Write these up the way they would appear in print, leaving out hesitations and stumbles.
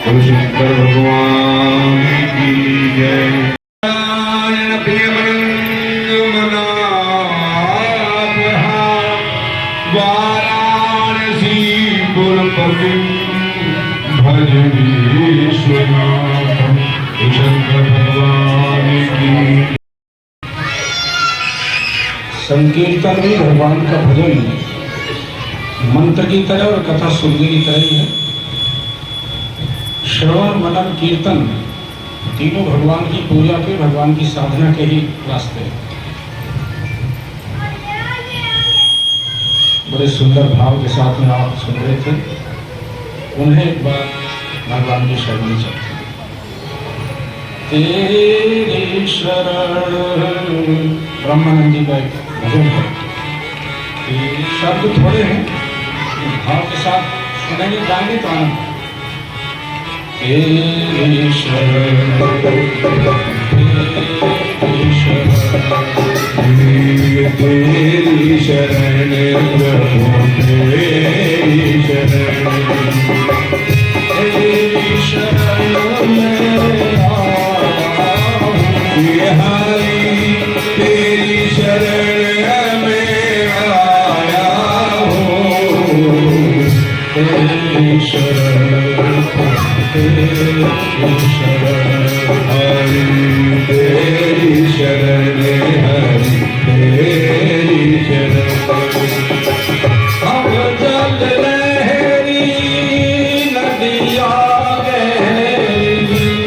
बोलो शंकर भगवान की जय। वाराणसी पुरपति भज विश्वनाथ शंकर भगवान की। संकीर्तन भी भगवान का भजन मंत्र की तरह और कथा सुनने की तरह ही है। श्रवण मनन कीर्तन तीनों भगवान की पूजा के, भगवान की साधना के ही रास्ते हैं। बड़े सुंदर भाव के साथ में आप सुन रहे थे। उन्हें एक बार भगवान की शरण में चलते हैं। तेरी शरण ब्रह्मानंद जी का एक भजन है। शब्द थोड़े हैं, भाव के साथ सुनेंगे गाएंगे तो आनंद। तेरी शरण तेरी शरण प्रभु तेरी शरण तेरी शरण में हरि तेरी शरण में आया हूँ। तेरी शरण तेरी शरण हरि तेरी शरण हरि तेरी शरण। अब जल लहरी नदिया गहरी,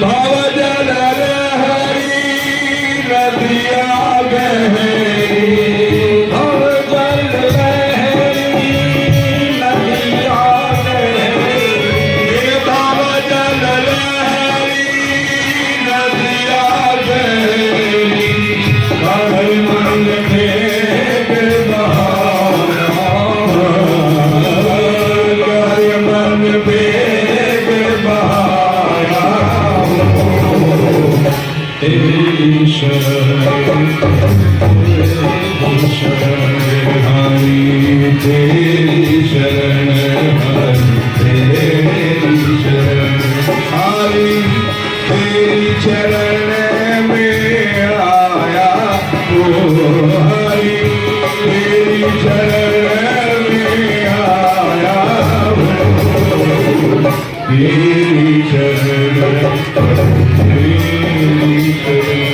भव जल लहरी नदिया गहरी। भव जल लहरी नदिया गहरी, भव जल लहरी नदिया गहरी। कर मन भेद बहाना, कर मन भेद बहाना। तेरी शरण तेरी शरण हरि तेरी शरण हरि तेरी शरण। हरि तेरी शरण में आया हूँ। हरि तेरी शरण में आया हूँ। तेरी शरण तेरी शरण।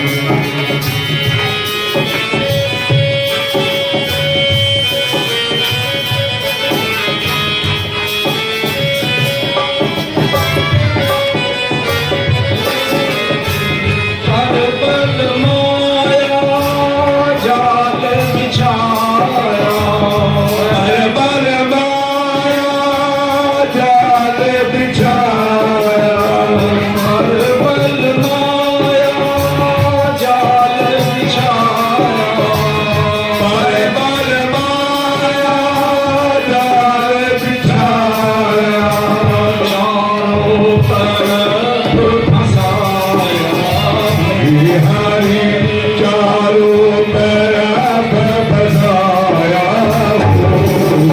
बल माया जाल बिछाया, बल माया जाल बिछाया। बल माया जाल बिछाया, बल माया जाल बिछाया। चारों तरफ फंसाया, हरि चारों तरफ बसाया हूँ।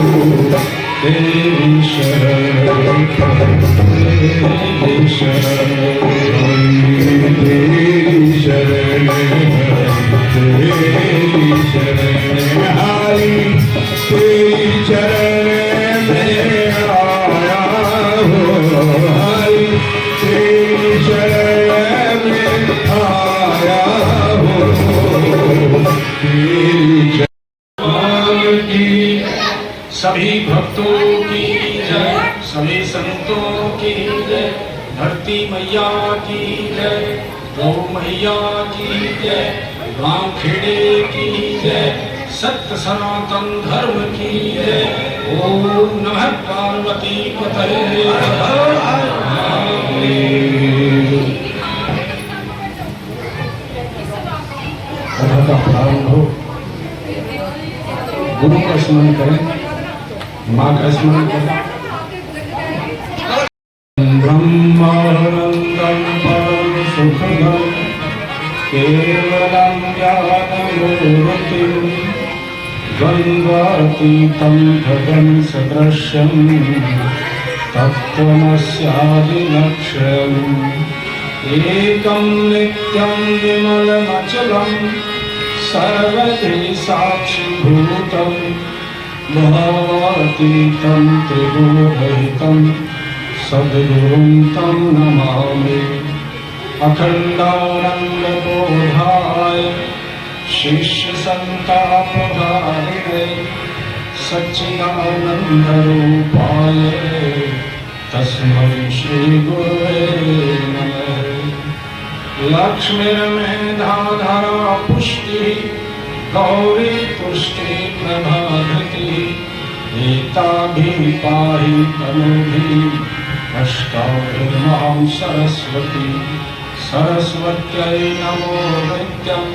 तेरी शरण तेरी शरण हरि तेरी शरण तेरी शरण। हरि तेरी शरण में आया हूँ। हरि तेरी शरण में आया हूँ। तेरी शरण की सभी भक्तों की जय, सभी संतों की जय, धरती मैया की जय, गौ मैया की जय, गांव खेड़े की जय, सत्य सनातन धर्म की जय। ओम नमः पार्वती पतये। कथा का प्रारंभ हो, गुरु का स्मरण करें, माँ का स्मरण करें। ब्रह्मानंदं परम सुखदं केवलं ज्ञानमूर्तिं द्वन्द्वातीतं भजन् सदृशं तत्त्वमस्यादिलक्ष्यम् एकं नित्यं विमलमचलं सर्वधि साक्षिभूतं भावातीतं त्रिगुणरहितं सद्गुरुं तं नमामि। अखण्डानन्दबोधाय शिष्यसन्तापहारिणे सच्चिदानन्दरूपाय तस्मै श्रीगुरुवे नमः। लक्ष्मीर्मेधाधरा पुष्टिः गौरी तुष्टिः प्रभाधृतिः एताभिः पाहि तनूभिः अष्टाभिर्मां सरस्वती। सरस्वत्यै नमो नित्यं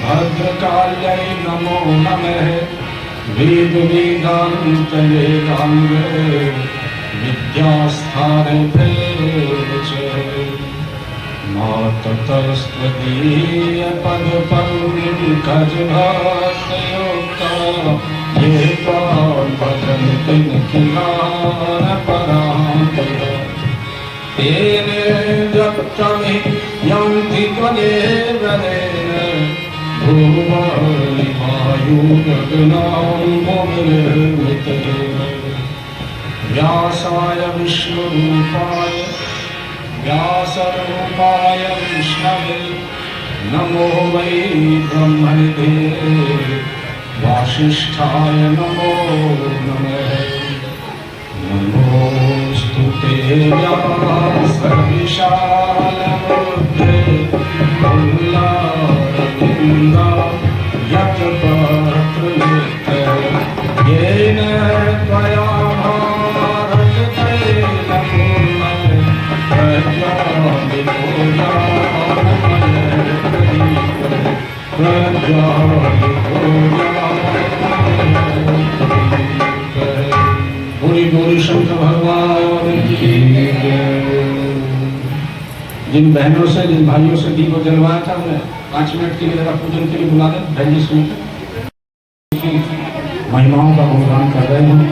भद्रकाल्यै नमो नमः। वेदान्तवेदाङ्गे विद्यास्थाने प्रयोजय माततस्त्वदीय पदपङ्कजभातयोक्ता ये त्वां भजन्ति निखिलानपरान्तः तेने जप्तमि यान्ति त्वदेव देन भुवनि वायुगगनां भुविर्मितदेव। व्यासाय विष्णुरूपाय व्यासरूपाय विष्णवे नमो वै ब्रह्मनिधे वासिष्ठाय नमो नमः। नमोऽस्तु ते व्यासविशालबुद्धे पुल्लारविन्दा यत्पत्रनेत्र येन त्वया बोली बोली शंकर भगवान की जय। जिन बहनों से जिन भाइयों से दीप जलवाया था मैं 5 मिनट के लिए जरा पूजन के लिए बुला दें। बहन जी सुनकर महिमाओं का गुणगान कर रहे हैं।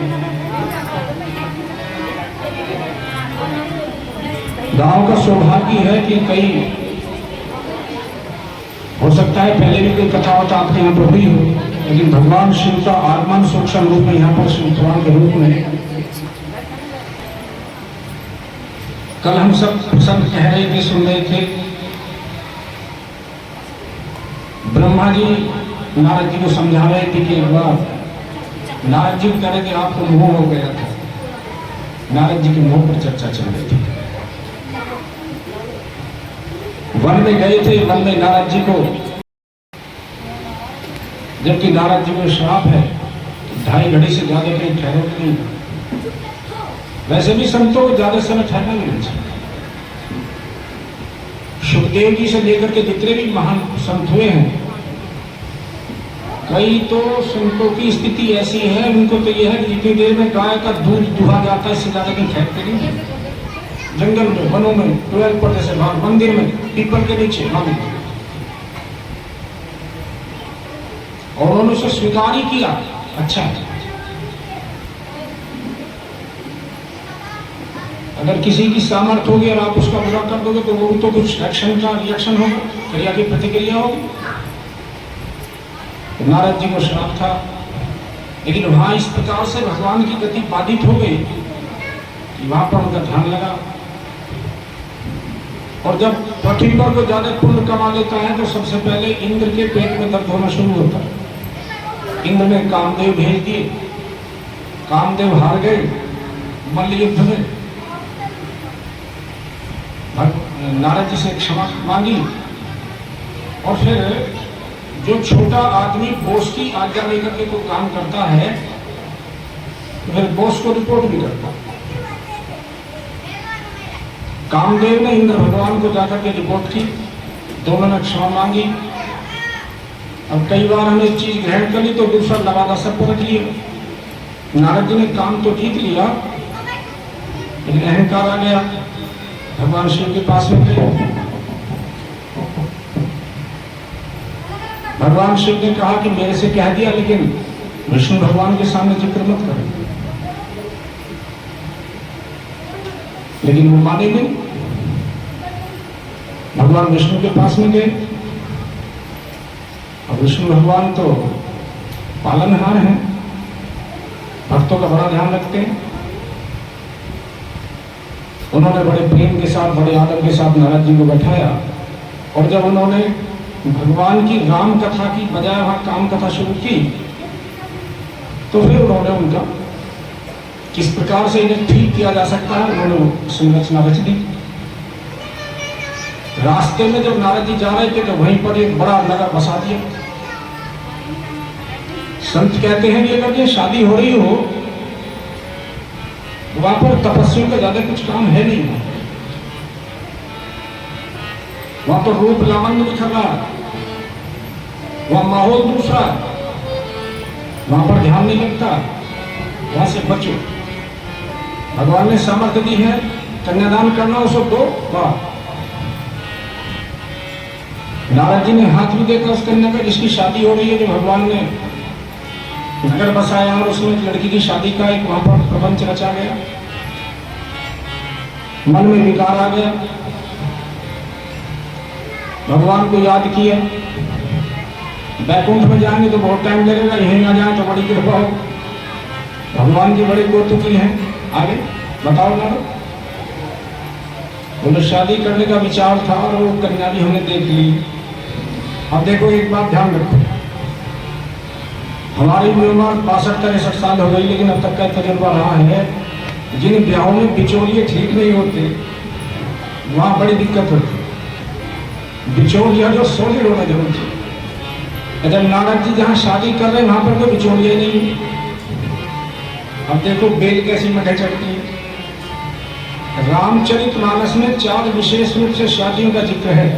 गांव का सौभाग्य है कि कई हो सकता है पहले भी कोई कथा वथा आपके यहाँ पर हुई हो, लेकिन भगवान शिव का आगमन सूक्ष्म रूप में यहाँ पर शिव पुराण के रूप में कल हम सब प्रसंग कह रहे थे, सुन रहे थे। ब्रह्मा जी नारद जी को समझा रहे थे कि एक बार नारद जी कह रहे कि आपको मोह हो गया था। नारद जी के मोह पर चर्चा चल रही थी। वन में गए थे, वन में नारद जी को, जबकि नारद जी को श्राप है 2.5 घड़ी से ज्यादा कहीं ठहरो नहीं। वैसे भी संतों को ज्यादा समय ठहरना नहीं चाहिए। सुखदेव जी से लेकर के जितने भी महान संत हुए हैं, कई तो संतों की स्थिति ऐसी है, उनको तो यह है कि जितनी देर में गाय का दूध दुहा जाता है इससे ज्यादा कहीं ठहरते नहीं है। जंगल में, वनों में, 12 पर्दे से बाहर, मंदिर में, पीपल के नीचे, और उन्होंने उसे स्वीकार ही किया। अच्छा, अगर किसी की सामर्थ्य होगी और आप उसका बुरा कर दोगे तो वो तो कुछ एक्शन का रिएक्शन होगा, क्रिया की प्रतिक्रिया होगी। तो नारद जी को श्राप था, लेकिन वहां इस प्रकार से भगवान की गति बाधित हो गई कि वहां पर उनका ध्यान लगा। और जब पृथ्वी पर को ज्यादा पुण्य कमा लेता है तो सबसे पहले इंद्र के पेट में दर्द होना शुरू होता है। इंद्र ने कामदेव भेज दिए, कामदेव हार गए मल्ल युद्ध में। नारद जी से क्षमा मांगी, और फिर जो छोटा आदमी बॉस की आज्ञा लेकर के कोई काम करता है तो फिर बॉस को रिपोर्ट भी करता है। कामदेव ने इंद्र भगवान को जाकर के रिपोर्ट की, दोनों ने क्षमा मांगी। अब कई बार हमने एक चीज ग्रहण कर ली तो दूसरा लवादा सब पर रख लिया। नारद जी ने काम तो जीत लिया, लेकिन अहंकार आ गया। भगवान शिव के पास में गए, भगवान शिव ने कहा कि मेरे से कह दिया, लेकिन विष्णु भगवान के सामने जिक्र मत करो। लेकिन वो माने नहीं। भगवान विष्णु के पास में गए, और विष्णु भगवान तो पालनहार हैं, भक्तों का बड़ा ध्यान रखते हैं। उन्होंने बड़े प्रेम के साथ, बड़े आदर के साथ नारद जी को बैठाया, और जब उन्होंने भगवान की राम कथा की बजाय वहां काम कथा शुरू की, तो फिर उन्होंने उनका किस प्रकार से इन्हें ठीक किया जा सकता है उन्होंने संरचना रच दी। रास्ते में जब नारद जी जा रहे थे तो वहीं पर एक बड़ा नगर बसा दिया। संत कहते हैं कि अगर ये शादी हो रही हो तो वहां पर तपस्वियों का ज्यादा कुछ काम है नहीं, वहां पर रूप लावण्य निखर रहा, वहां माहौल दूसरा, वहां पर ध्यान नहीं लगता, वहां से बचो। भगवान ने सामर्थ्य दी है, कन्यादान करना उसको दो, वाह। नारद जी ने हाथ भी देखा उस कन्या का जिसकी शादी हो रही है, जो भगवान ने नगर बसाया, और उसमें एक लड़की की शादी का एक वहां पर प्रपंच रचा गया। मन में विकार आ गया, भगवान को याद किया। बैकुंठ में जाएंगे तो बहुत टाइम लगेगा, यहीं आ जाए तो बड़ी कृपा हो। भगवान की बड़ी कौतुकी है। आगे बताओ ना, बोले शादी करने का विचार था और वो कन्या भी हमने देख ली। अब देखो एक बात ध्यान रखो, हमारी भी उम्र 62-63 साल हो गई, लेकिन अब तक का तजुर्बा रहा है, जिन ब्याहों में बिचौलिए ठीक नहीं होते वहां बड़ी दिक्कत होती है। बिचौलिया जो सॉलिड होना जरूरी चाहिए। जब नारद जी जहाँ शादी कर रहे हैं वहां पर कोई बिचौलिया नहीं है। अब देखो बेल कैसी मठे चढ़ती है। रामचरितमानस में 4 विशेष रूप से शादियों का जिक्र है।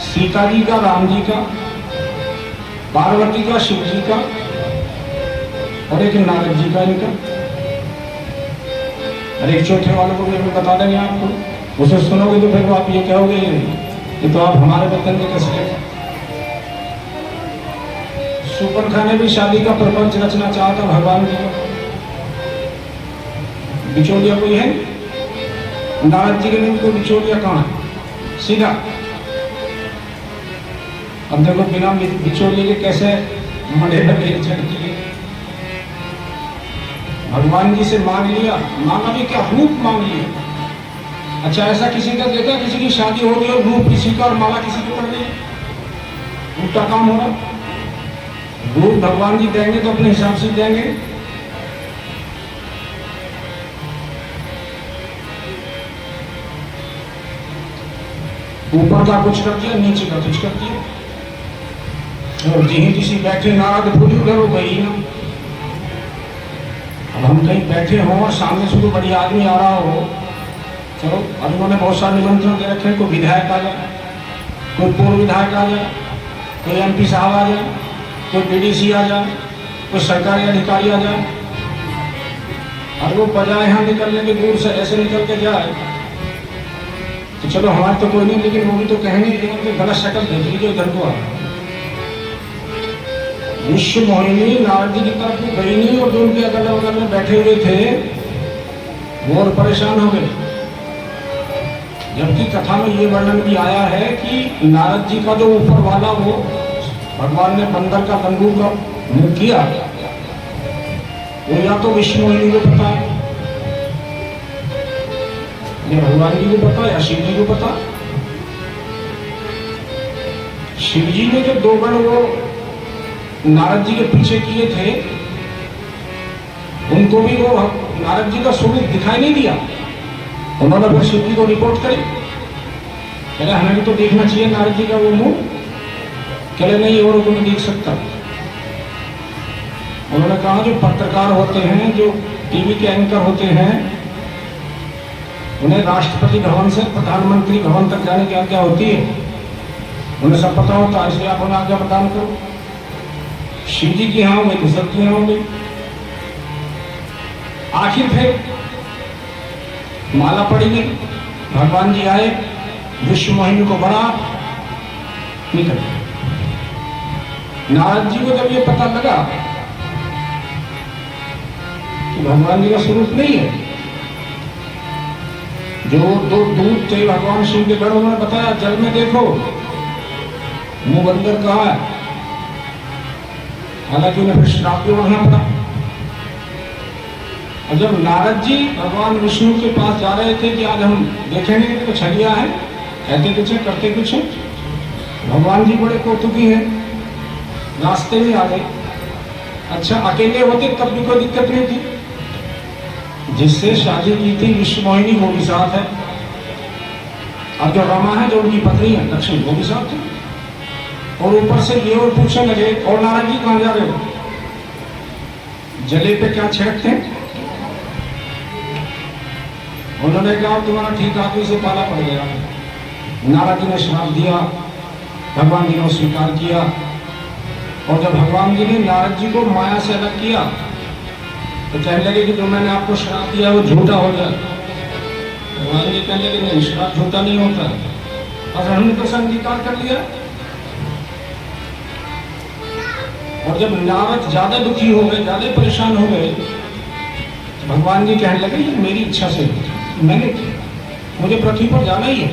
सीता जी का, राम जी का, पार्वती का, शिव जी का, और एक नारद जी का इनका, और एक चौथे वालों को भी बता देंगे आपको। उसे सुनोगे तो फिर आप ये कहोगे ये तो आप हमारे बर्तन में कैसे। सुपर्णखा ने भी शादी का प्रपंच रचना चाहा था भगवान जी को। बिचौलिया कोई है? नारद जी के लिए कोई बिचौलिया कहाँ है? सीधा। अब देखो बिना बिचौलिए के कैसे मढ़े लगे चढ़ती है। भगवान जी से मांग लिया, मांगा भी क्या, रूप मांग लिया। अच्छा ऐसा किसी का देखा, किसी की शादी हो रही है रूप किसी का और माला किसी को कर रही है? उल्टा काम हो रहा। रूप भगवान जी देंगे तो अपने हिसाब से देंगे। ऊपर का कुछ कर दिया, नीचे का कुछ कर दिया, और जी किसी बैठे नारद भूली उधर हो गई ना। अब हम कहीं बैठे हों और सामने से कोई बढ़िया आदमी आ रहा हो, चलो अब उन्होंने बहुत सारे निमंत्रण दे रखे हैं, कोई विधायक आ जाए, कोई पूर्व विधायक आ जाए, कोई MP साहब आ जाए, कोई PDC आ जाए, कोई सरकारी अधिकारी आ जाए, और वो बजाय यहाँ निकलने के दूर से ऐसे निकल के जाए तो चलो हमारे तो कोई नहीं, लेकिन वो भी तो कहेंगे कि गलत शक्ल देख लीजिए इधर को आ। विश्व मोहिनी नारद जी की तरफ गई नहीं, और जो उनके अगल बगल में बैठे हुए थे वो और परेशान हो गए। जबकि कथा में ये वर्णन भी आया है कि नारद जी का जो ऊपर वाला वो भगवान ने बंदर का तंबू का मुख किया, वो या तो विष्णु मोहिनी को पता है, या भगवान जी को पता, या शिव जी को पता। शिव जी ने जो 2 गण वो नारद जी के पीछे किए थे, उनको भी वो नारद जी का स्वरूप दिखाई नहीं दिया। उन्होंने फिर शिव जी को रिपोर्ट करी, कहले हमें भी तो देखना चाहिए नारद जी का वो मुंह। कहले नहीं और को नहीं देख सकता। उन्होंने कहा जो पत्रकार होते हैं, जो टीवी के एंकर होते हैं, उन्हें राष्ट्रपति भवन से प्रधानमंत्री भवन तक जाने की आज्ञा होती है, उन्हें सब पता होता है, इसलिए आप उन्हें आज्ञा प्रदान करो। शिव जी की यहाँ हो गई तो सबकी यहाँ हो गई। आखिर फिर माला पड़ी गई, भगवान जी आए, विश्व मोहिनी को बड़ा निकल। नारद जी को जब ये पता लगा कि भगवान जी का स्वरूप नहीं है, जो दो दूत थे भगवान शिव के गढ़ में बताया जल में देखो, मुंह बंदर कहा है। हालांकि उन्हें फिर श्राप भी बढ़ना पड़ा। और जब नारद जी भगवान विष्णु के पास जा रहे थे कि आज हम देखेंगे तो छलिया है, कहते कुछ है करते कुछ है, भगवान जी बड़े कौतुकी हैं, रास्ते में आ गए। अच्छा अकेले होते तब भी कोई दिक्कत नहीं थी, जिससे शादी की थी विश्व मोहिनी वो भी साथ है, और जो रमा है जो उनकी पत्नी है दक्षिण वो भी साथ है। और ऊपर से ये और पूछने लगे और नारद जी कहाँ जा रहे हो, जले पे क्या छेड़ते हैं? उन्होंने कहा तुम्हारा ठीक आदमी से पाला पड़ गया। नारद जी ने श्राप दिया, भगवान जी ने स्वीकार किया। और जब भगवान जी ने नारद जी को माया से अलग किया तो कहने लगे कि जो मैंने आपको श्राप दिया वो झूठा हो जाए। भगवान जी कहने लगे नहीं, श्राप झूठा नहीं होता, और हमने तो अंगीकार कर लिया। और जब नारद ज्यादा दुखी हो गए, ज्यादा परेशान हो गए, तो भगवान जी कहने लगे ये मेरी इच्छा से मैंने किया, मुझे पृथ्वी पर जाना ही है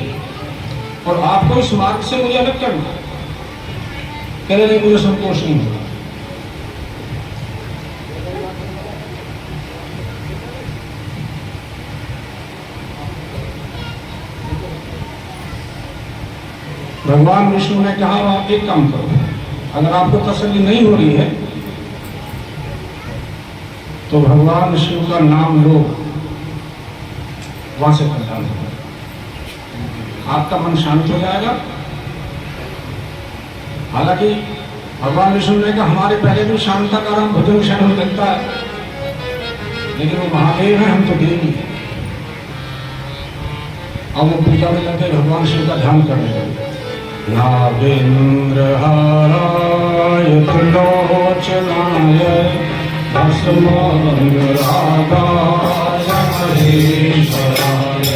और आपको इस मार्ग से मुझे अलग करना है। कहने लगे मुझे संतोष नहीं होगा। भगवान विष्णु ने कहा आप एक काम करो, अगर आपको तसल्ली नहीं हो रही है तो भगवान शिव का नाम लो, वहां से कल्याण होगा, आपका मन शांत हो जाएगा। हालांकि भगवान विष्णु ने कहा हमारे पहले भी शांता का नाम भुजंग हो सकता है, लेकिन वो महादेव है, हम तो देव ही। अब वो पूजा में लगे, भगवान शिव का ध्यान करने लगे। नागेंद्र हाराय त्रिलोचनाय भस्मांग रागाय महेश्वराय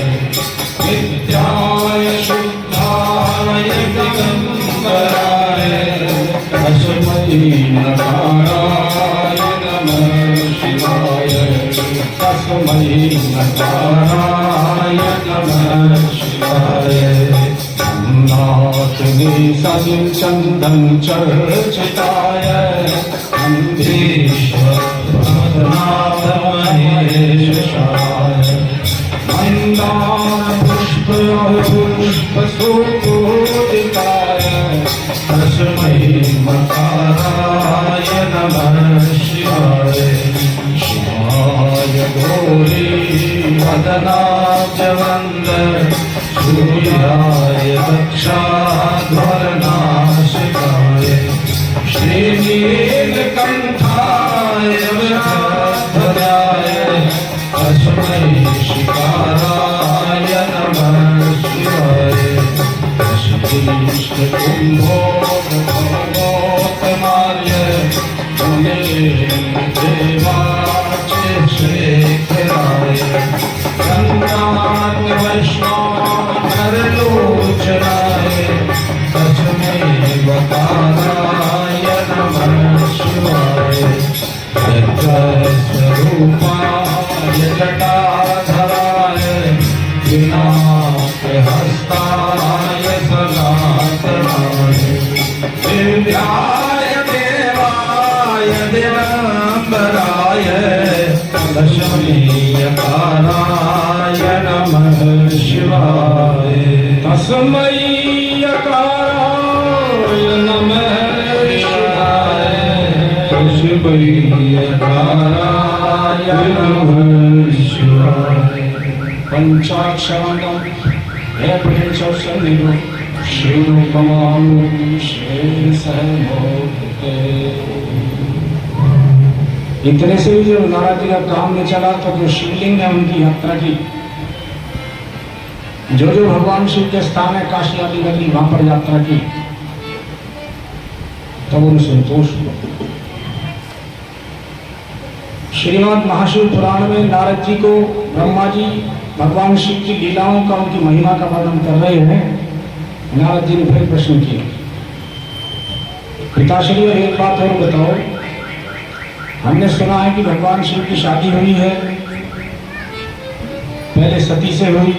नित्याय शुद्धाय दिगंबराय तस्मै नकाराय नमः शिवाय तस्मै नकाराय नमः शिवाय। नाथ सजिल चंदन चर्चिताय अंधेश्वर महेशाय मंदार पुष्प सुपूजिताय तस्मै मकाराय नमः शिवाय। शिवाय गौरी वदनाब्ज वंदन सूर्याय दक्षाध्वरनाशिकाय श्रीनीलकंठाय व्याधराय तस्मै शिकाराय नमः शिवाय। श्रीकृष्ण कुम्भोत्तमार्य देवाच शेखराय गंगाधर वैष्णवलोचनाय तस्मै वकाराय नमः शिवाय। स्वरूपाय जटाधराय विनाशहस्ताय सनातनाय दिव्याय देवाय दिगंबराय तस्मैयकाराय नमः शिवाय। तस्मै यकाराय नमः शिवाय तस्मैयकाराय नमः शिवाय। पंचाक्षराणं हे प्रेषसन्निधो शिवकमामि शेषमोक्ते। इतने से भी जब नारद जी का काम में चला तो जो शिवलिंग है उनकी यात्रा की, जो जो भगवान शिव के स्थान है काशी आदि नगरी वहां पर यात्रा की, तब उन्हें संतोष हुआ। श्रीमद् महाशिव पुराण में नारद जी को ब्रह्मा जी भगवान शिव की लीलाओं का, उनकी महिमा का वर्णन कर रहे हैं। नारद जी ने फिर प्रश्न किया, पिताश्री एक बात और बताओ, हमने सुना है कि भगवान शिव की शादी हुई है, पहले सती से हुई,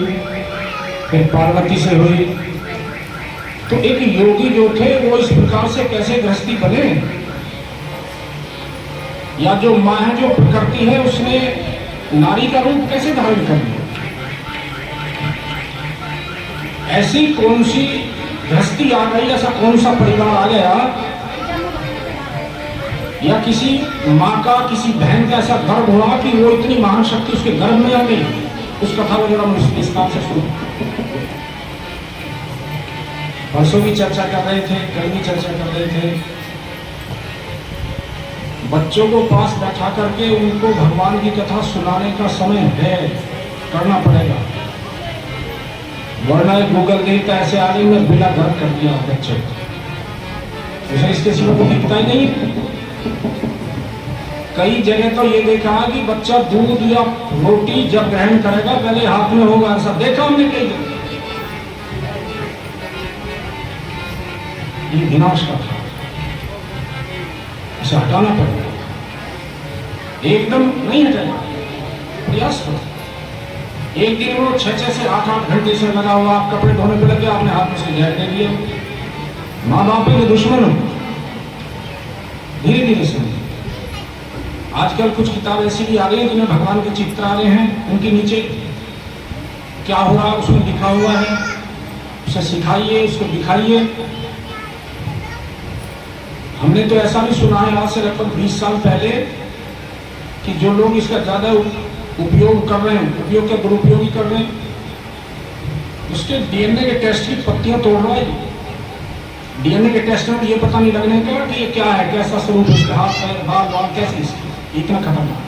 फिर पार्वती से हुई। तो एक योगी जो थे वो इस प्रकार से कैसे गृहस्थी बने, या जो माँ है जो प्रकृति है उसने नारी का रूप कैसे धारण कर लिया, ऐसी कौन सी गृहस्थी आ गई, ऐसा कौन सा परिवार आ गया, या किसी माँ का किसी बहन का ऐसा गर्भ हुआ कि वो इतनी महान शक्ति उसके गर्भ में आ गई। उस कथा को जरा विस्तार से सुनो। परसों भी चर्चा कर रहे थे, कल भी चर्चा कर रहे थे। बच्चों को पास बैठा करके उनको भगवान की कथा सुनाने का समय है, करना पड़ेगा, वरना गूगल देता ऐसे आगे में बिना घर कर दिया बच्चे उसे, इसके सिवा को दिखता ही नहीं। कई जगह तो ये देखा कि बच्चा दूध या रोटी जब ग्रहण करेगा पहले हाथ में होगा, ऐसा देखा हमने कई जगह। ये विनाश का था, इसे हटाना पड़ेगा, एकदम नहीं हटाएगा, प्रयास करो। एक दिन वो 6 से 8 घंटे से लगा हुआ, आप कपड़े धोने पे लगे, आपने हाथ में से जहर दे दिया। माँ बाप के दुश्मन हो, धीरे धीरे समझिए। आजकल कुछ किताब ऐसी भी आ गई हैं जिनमें भगवान के चित्र आ रहे हैं, उनके नीचे क्या हो रहा उसमें लिखा हुआ है, उसे सिखाइए, उसको दिखाइए। हमने तो ऐसा भी सुना है आज से लगभग 20 साल पहले कि जो लोग इसका ज्यादा उपयोग कर रहे हैं, उपयोग का दुरुपयोग कर रहे हैं, उसके डीएनए के टेस्ट की पत्तियां तोड़ रहा है। डीएनए के टेस्ट में ये पता नहीं लगने का कि ये क्या है, कैसा स्वरूप, इसके हाथ पैर बाल बाल कैसे, इसकी इतना खतरनाक।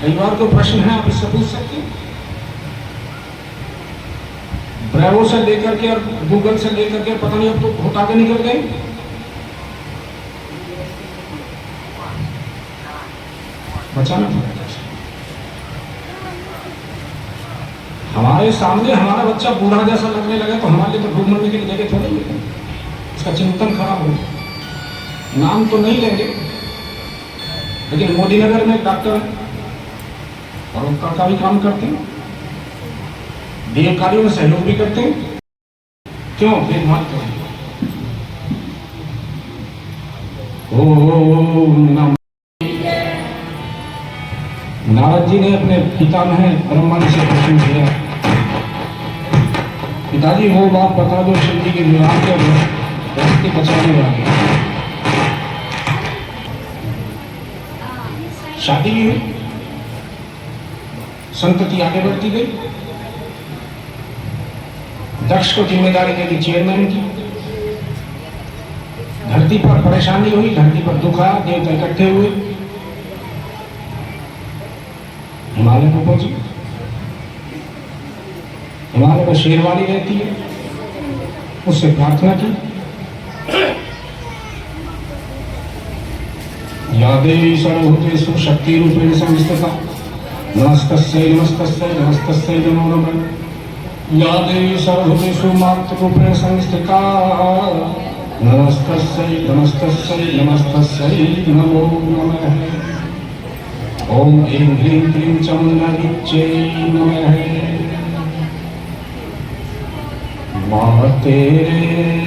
कई बार तो प्रश्न है, आप इससे पूछ सकते हैं। ब्रेवो से लेकर के और गूगल से लेकर के पता नहीं अब तो घुटा के निकल गए। बचाना पड़ेगा। हमारे सामने हमारा बच्चा बूढ़ा जैसा लगने लगे तो हमारे लिए तो डूब मरने के लिए जगह थोड़ी है। इसका चिंतन खराब हो, नाम तो नहीं लेंगे, लेकिन मोदी नगर में एक डॉक्टर परोपकार का भी काम करते हैं, देव कार्यों में सहयोग भी करते हैं। क्यों भेदभाव करें? ओम नमः। नारद जी ने अपने पितामह ब्रह्मा जी से प्रश्न किया, पिताजी वो बात बता दो शिव जी के विवाह के व्यक्ति बचाने वाले। शादी भी हुई, संतति आगे बढ़ती गई, दक्ष को जिम्मेदारी दे दी चेयरमैन की। धरती पर परेशानी हुई, धरती पर दुख आया, देवता इकट्ठे हुए, हिमालय को पहुंची। हिमालय में शेरवाली रहती है, उससे प्रार्थना की, या देवी सर्वभूतेषु शक्ति रूपेण संस्थिता नमस्तस्यै नमस्तस्यै नमस्तस्यै नमो नमः। या देवी सर्वभूतेषु मातृरूपेण संस्थिता नमस्तस्यै नमस्तस्यै नमस्तस्यै नमो नमः। ओम ह्रीं ह्रीं क्लीं चामुण्डादित्यै नमः। माँ तेरे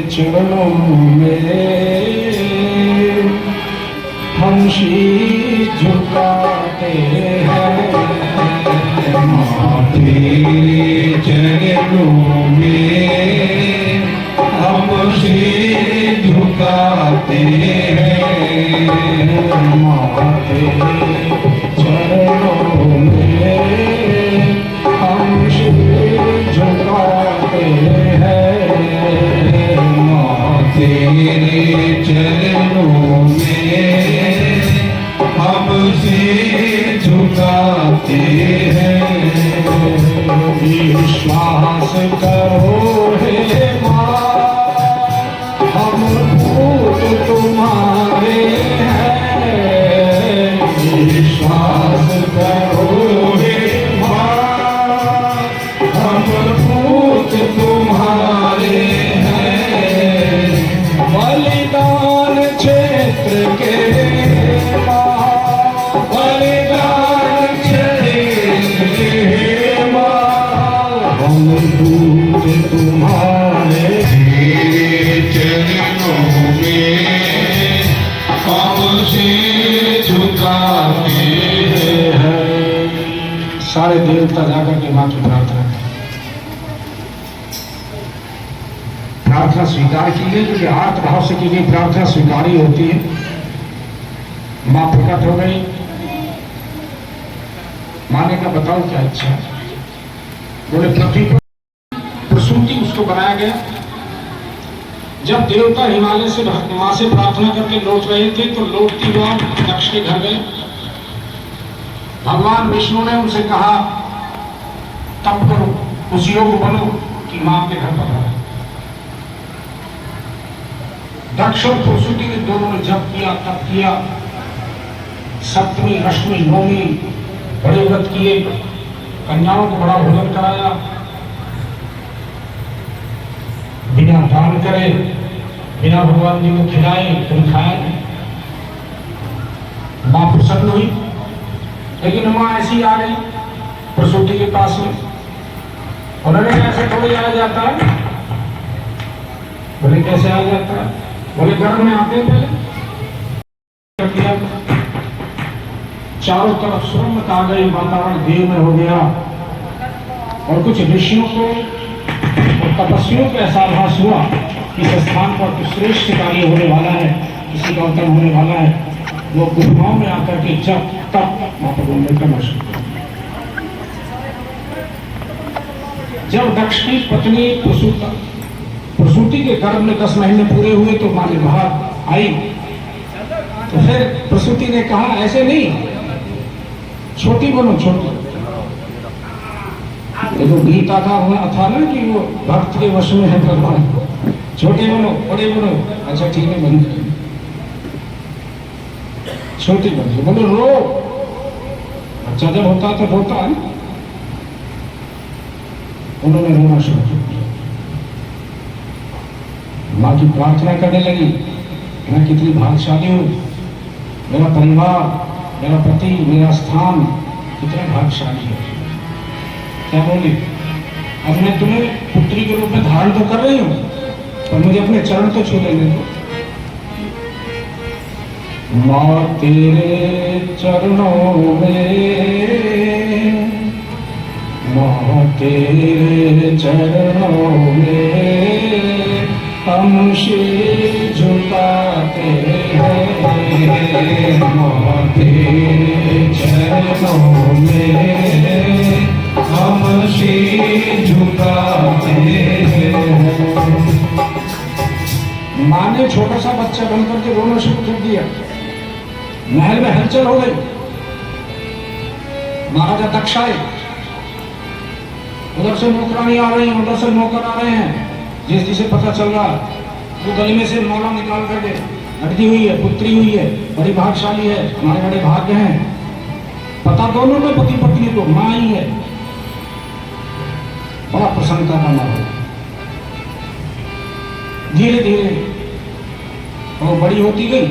चरणों में हम शीश झुकाते हैं, माँ तेरे चरणों में हम शीश झुकाते हैं, माँ तेरे चरणों में हम शीश झुकाते हैं, माँ तेरे चरणों में हम शीश झुकाते हैं। विश्वास करो हे माँ, हम भूत तुम्हारे हैं। विश्वास करो हे माँ, हम भूत तुम्हारे हैं। बलिदान क्षेत्र के माँ, बलिदान क्षेत्र के शीश झुकाते हैं। सारे देवता जाकर के मां की प्रार्थना करें, प्रार्थना स्वीकार कीजिए, क्योंकि आर्त भाव से की गई प्रार्थना स्वीकारी होती है। मां प्रकट हो गई, मां ने कहा बताओ क्या इच्छा है। बोले पृथ्वी पर प्रसूति उसको बनाया गया। जब देवता हिमालय से मां से प्रार्थना करके लौट रहे थे तो लौटती हुआ दक्ष के घर गए। भगवान विष्णु ने उनसे कहा तप करो, उस योग बनो कि मां के घर पर रहे। दक्ष और प्रसूति ने दोनों ने जप किया, तप किया, सप्तमी अष्टमी नवमी बड़े व्रत किए, कन्याओं को बड़ा भोजन कराया, बिना दान करे, बिना भगवान जी को खिलाए तुम खाए। मां प्रसन्न हुई, लेकिन मां ऐसी आ गई प्रसूति के पास में। उन्होंने ऐसे थोड़ी आ जाता है। बोले कैसे आ जाता है? बोले गर्भ में आते पहले चारों तरफ सुरंग आ गई, वातावरण देव में हो गया और कुछ ऋषियों को और तपस्वियों को ऐसा आभास हुआ कि इस स्थान पर कुछ श्रेष्ठ कार्य होने वाला है, किसी का अवतरण होने वाला है। वो गुफाओं में आकर के जब तक महाप्रभु करना शुरू किया। जब दक्ष की पत्नी प्रसूति के गर्भ में 10 महीने पूरे हुए तो मां ने बाहर आई। तो फिर प्रसूति ने कहा ऐसे नहीं, छोटी बनो, छोटी। ये तो गीता का था ना कि वो भक्त के वश में है भगवान, छोटे बनो बड़े बनो। अच्छा ठीक है, बन छोटी बन। बोले रो, अच्छा जब होता तो रोता है। उन्होंने रोना शुरू किया, मां की प्रार्थना करने लगी, मैं कितनी भाग्यशाली हूं, मेरा परिवार, मेरा पति, मेरा स्थान कितना भाग्यशाली है। क्या बोली? अब मैं तुम्हें पुत्री के रूप में धारण तो कर रही हूं, पर मुझे अपने चरण तो छू लेने दो। मां तेरे चरणों में, मां तेरे चरणों में हम शीश झुकाते हैं। मां तेरे चरणों में हम शीश झुकाते हैं। मां ने छोटा सा बच्चा बनकर के रोना शुरू कर दिया। महल में हलचल हो गई। महाराजा दक्ष आए, उधर से नौकरानी आ रही है, उधर से नौकर आ रहे हैं। जिस जिसे पता चल रहा वो गली में से माला निकाल करके लड़की हुई है, पुत्री हुई है, बड़ी भाग्यशाली है, हमारे बड़े भाग्य हैं। पता दोनों में पति पत्नी को, मां ही है। बड़ा प्रसन्नता का माहौल। धीरे धीरे वो बड़ी होती गई।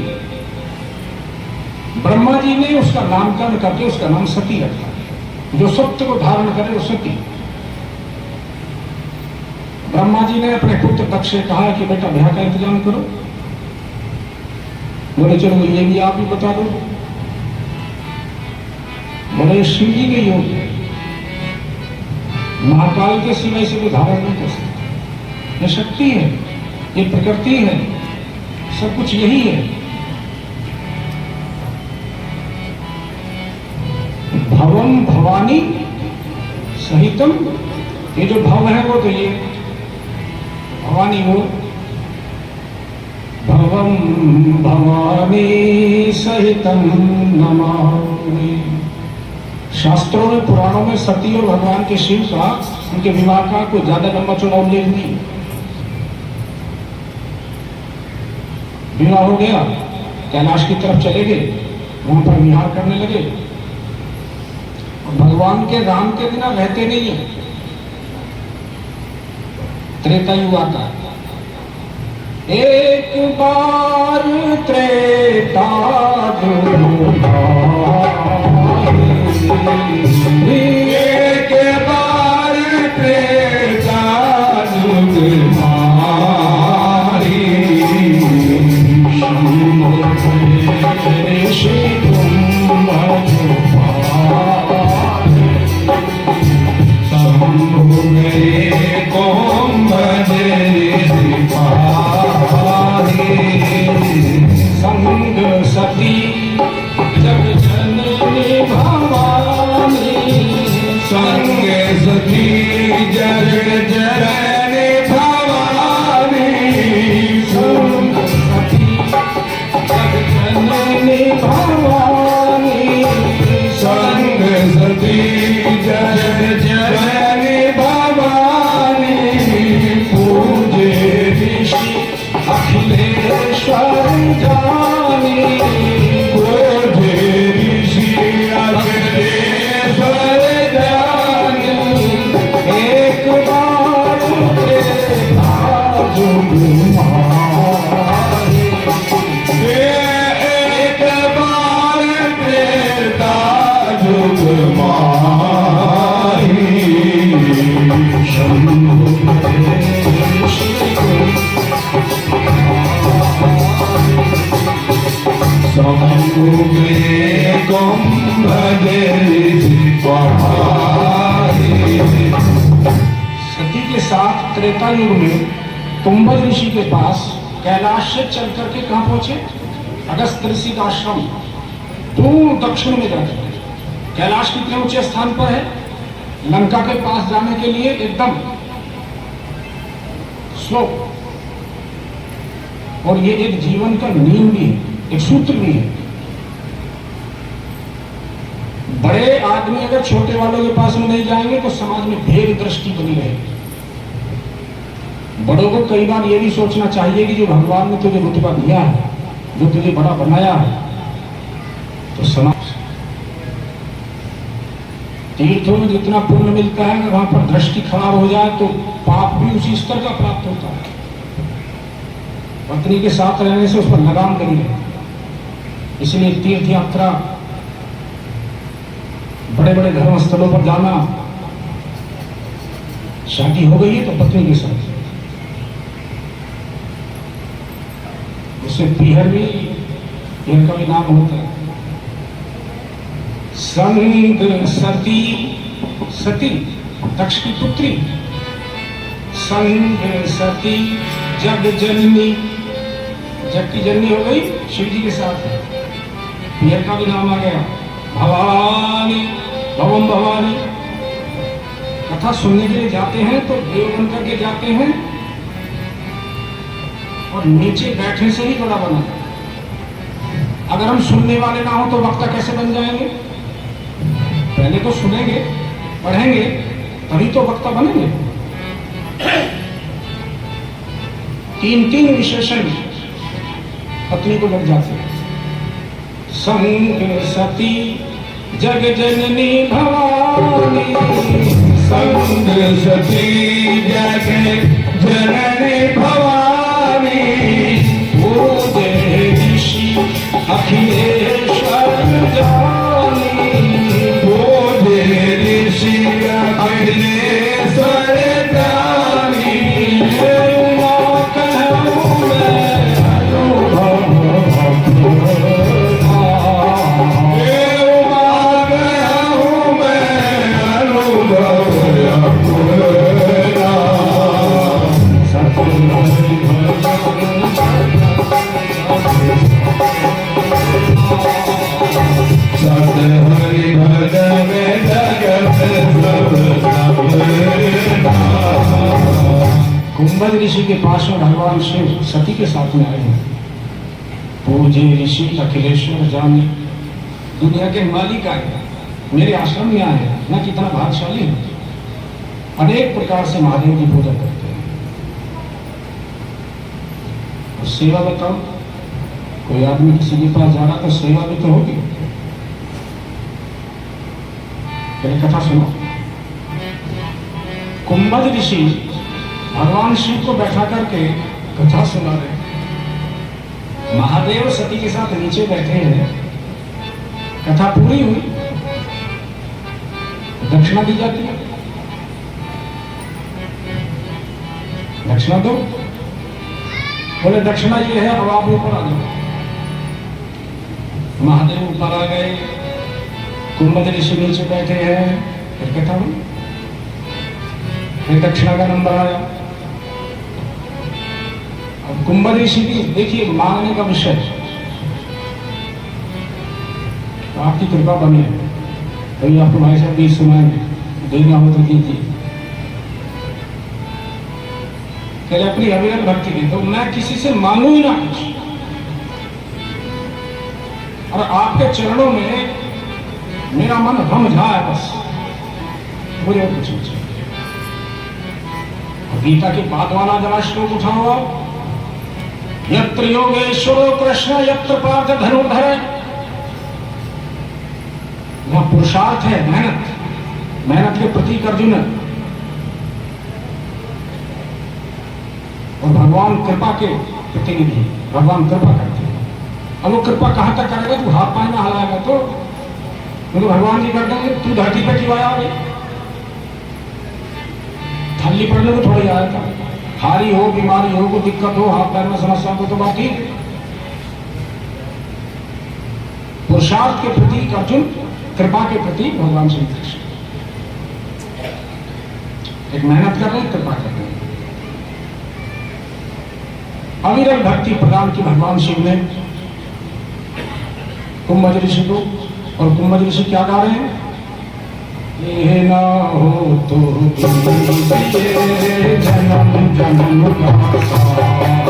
ब्रह्मा जी ने उसका नामकरण करके उसका नाम सती रखा। जो सत्य को धारण करे वो सती। ब्रह्मा जी ने अपने पुत्र दक्ष से कहा कि बेटा ब्याह का इंतजाम करो। बोले चलो ये भी आप ही बता दो। बोले शिव जी के योग है, महाकाल के सिवाय से कोई धारण नहीं कर सकता। ये शक्ति है, ये प्रकृति है, सब कुछ यही है। भवम भवानी सहितम, ये जो भव है वो तो ये भवानी हो। भवम भवानी सहितम नमामि। शास्त्रों में, पुराणों में सती और भगवान के शिव का, उनके विवाह का कोई ज्यादा लंबा चौड़ा उल्लेख नहीं। विवाह हो गया, कैलाश की तरफ चले गए, वहां पर विहार करने लगे। और भगवान के राम के बिना रहते नहीं है। त्रेता युग आता है। एक बार त्रेता एक बार त्रेता मारी ऋषि कुंभज पाहे। शंभु गए कुंभज ऋषि पाहे। संग सती जग जननी भवानी। संग सती जग जननी भवानी। संग सती जग जननी भवानी। संग सती जग जननी भवानी। पूजे ऋषि अखिलेश्वर जानी। पूजे ऋषि अखिलेश्वर जानी। एक बार एक बार प्रेता जुग माही। शंभु शंभु में कुंभज ऋषि पाहे। सती के साथ त्रेता युग में कुंभज ऋषि के पास कैलाश से चल करके कहाँ पहुंचे? अगस्त ऋषि का आश्रम पूर्ण दक्षिण में जाते हैं। कैलाश कितने ऊंचे स्थान पर है? लंका के पास जाने के लिए एकदम स्लोप। और ये एक जीवन का नियम भी है, एक सूत्र भी है। बड़े आदमी अगर छोटे वालों के पास में नहीं जाएंगे तो समाज में भेद दृष्टि बनी रहेगी। बड़ों को कई बार ये भी सोचना चाहिए कि जो भगवान ने तुझे रुतबा दिया है, जो तुझे बड़ा बनाया है, तो समाज तीर्थों में जितना पुण्य मिलता है, वहां पर दृष्टि खराब हो जाए तो पाप भी उसी स्तर का प्राप्त होता है। पत्नी के साथ रहने से उस पर लगाम लगी है। इसलिए तीर्थ यात्रा, बड़े बड़े धर्म स्थलों पर जाना, शादी हो गई है तो पत्नी के साथ, उससे पीहर भी, पीहर का भी नाम होता है। संग सती, सती दक्ष की पुत्री। संग सती जग जननी, जग की जननी हो गई, शिव जी के साथ है। पीहर का भी नाम आ गया, भवानी, भवम भवानी। कथा सुनने के लिए जाते हैं तो देव बन करके जाते हैं और नीचे बैठने से ही बड़ा बना। अगर हम सुनने वाले ना हो तो वक्ता कैसे बन जाएंगे? पहले तो सुनेंगे, पढ़ेंगे, तभी तो वक्ता बनेंगे। तीन तीन विशेषण पत्नी को लग जाते हैं। संग सती जग जननी भवानी। संग सती जग जननी भवानी। पूजे ऋषि अखिलेश्वर जानी। पूजे ऋषि अखिलेश्वर जानी। उमा कहूँ मैं अनुभव कुंभज ऋषि के पास में भगवान शिव सती के साथ में आए हैं। पूजे ऋषि अखिलेश्वर जाने। दुनिया के मालिक आए, मेरे आश्रम में आए हैं, मैं कितना भाग्यशाली हूं। अनेक प्रकार से महादेव की पूजा करते हैं। और सेवा बताओ, कोई आदमी किसी के पास जा रहा तो सेवा भी तो होगी। पहले कथा सुनो। कुंभज ऋषि भगवान शिव को बैठा करके कथा सुना रहे। महादेव सती के साथ नीचे बैठे हैं। कथा पूरी हुई, दक्षिणा दी जाती है। दक्षिणा दो। बोले दक्षिणा ये है, अब आप ऊपर आ जाओ। महादेव ऊपर आ गए, कुंभ ऋषि नीचे बैठे हैं, फिर कथा हुई, फिर दक्षिणा का नंबर आया। अब कुंभ ऋषि की देखिए मांगने का विषय, तो आपकी कृपा बनी है, कभी आपको भाई साहब भी सुनाएंगे, देना हो तो दीजिए। फिर अपनी अविरत भक्ति की, तो मैं किसी से मांगू ही ना कुछ, और आपके चरणों में मेरा मन रम जाए बस, मुझे और कुछ नहीं चाहिए। गीता के बाद वाला जरा श्लोक उठाओ आप, यत्र योगेश्वरो कृष्ण यत्र पार्थ धनुर्धर। वहां पुरुषार्थ है, मेहनत, मेहनत के प्रतीक अर्जुन है, और भगवान कृपा के प्रतिनिधि, भगवान कृपा करते हैं। अब वो कृपा कहां तक करेगा, तू हाथ पाए ना हलाएगा तो भगवान जी कर देंगे, तू धरती पे क्यों आया? थल्ली पड़ने को थोड़ी आया था, हारी हो, बीमारी हो, कोई दिक्कत हो, हाथ पैर में समस्या हो तो बात ठीक। पुरुषार्थ के प्रतीक अर्जुन, कृपा के प्रतीक भगवान श्री कृष्ण। एक मेहनत कर रहे हैं, कृपा कर रहे हैं, अविरल भक्ति प्रदान की भगवान शिव ने कुंभ ऋषि को। और कुंभ ऋषि क्या गा रहे हैं? ये ना हो तो दीजिए जन्म जन्म का साथ,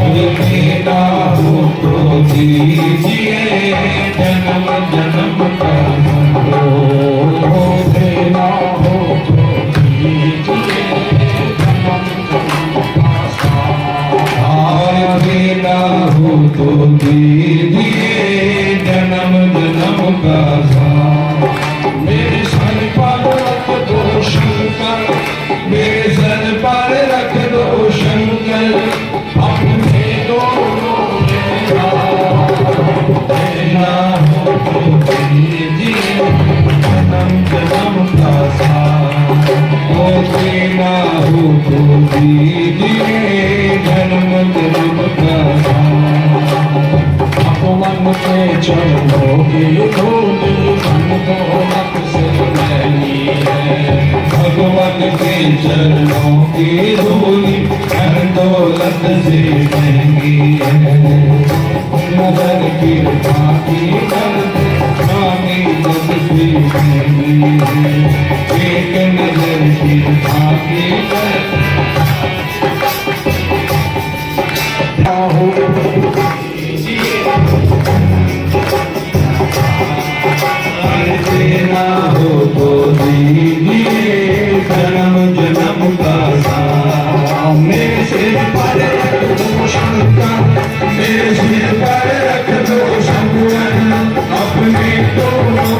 ये ना हो तो दीजिए जन्म जन्म का साथ, ये ना हो तो दीजिए जन्म जन्म का साथ, ये ना हो तो दीजिए जन्म जन्म का साथ। मेरे सर पर रख दो शंकर, मेरे सर पर रख दो शंकर, अपने दोनों देना हो तो दीजिए जन्म जन्म का साथ, ओ देना हो तो दीजिए जन्म जन्म का साथ। मन के चरणों की धूल मन तो मत से मैली है, भगवान के चरणों की धूल हर दौलत से महंगी है। नजर की बाकी कर स्वामी जब से महंगी है, एक नजर की बाकी कर देना हो तो दीजिए जन्म जन्म का साथ। मेरे सिर पर रख दो शंकर, मेरे सिर पर रख दो शंकर, अपने दोनों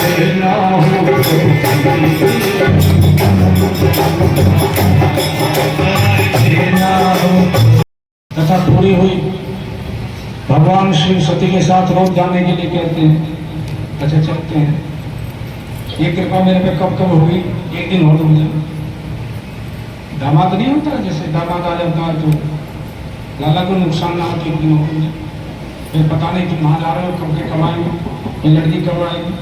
देना हो तो देना हो। कथा पूरी हुई। भगवान श्री सती के साथ रोज जाने के लिए कहते हैं, अच्छा चलते हैं। ये कृपा मेरे पे कब कब होगी? एक दिन हो तो मुझे दामाद नहीं होता, जैसे दामाद आ जाता है तो लाला को नुकसान ना हो तो एक दिन हो मुझे, फिर पता नहीं तुम वहां जा रहे हो, कब के कमाएंगे, ये लड़की कब आएगी।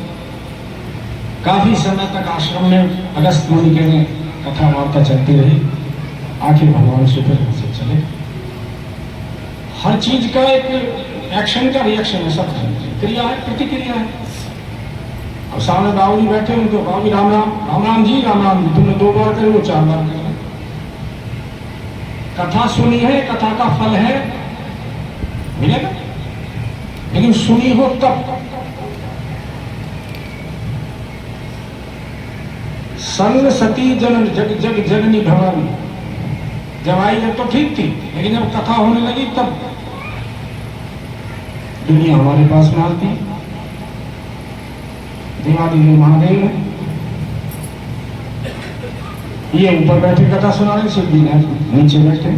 काफी समय तक आश्रम में अगस्त मुनि के कथा वार्ता चलती रही। आखिर भगवान से फिर से चले। हर चीज का एक एक्शन का रिएक्शन है, सब क्रिया है, प्रतिक्रिया है। और सामने बाबू जी बैठे हैं, तो बाबू राम राम, राम राम जी, राम राम जी। तुमने 2 बार करे, वो 4 बार करे। कथा सुनी है, कथा का फल है, मिलेगा, लेकिन सुनी हो तब। संग सती जन जग जग जननी भवानी, जब आई जब तो ठीक थी, लेकिन जब कथा होने लगी तब दुनिया हमारे पास में आती। देवादिदेव महादेव है, ये ऊपर बैठे कथा सुना रहे, शिव जी नीचे बैठे।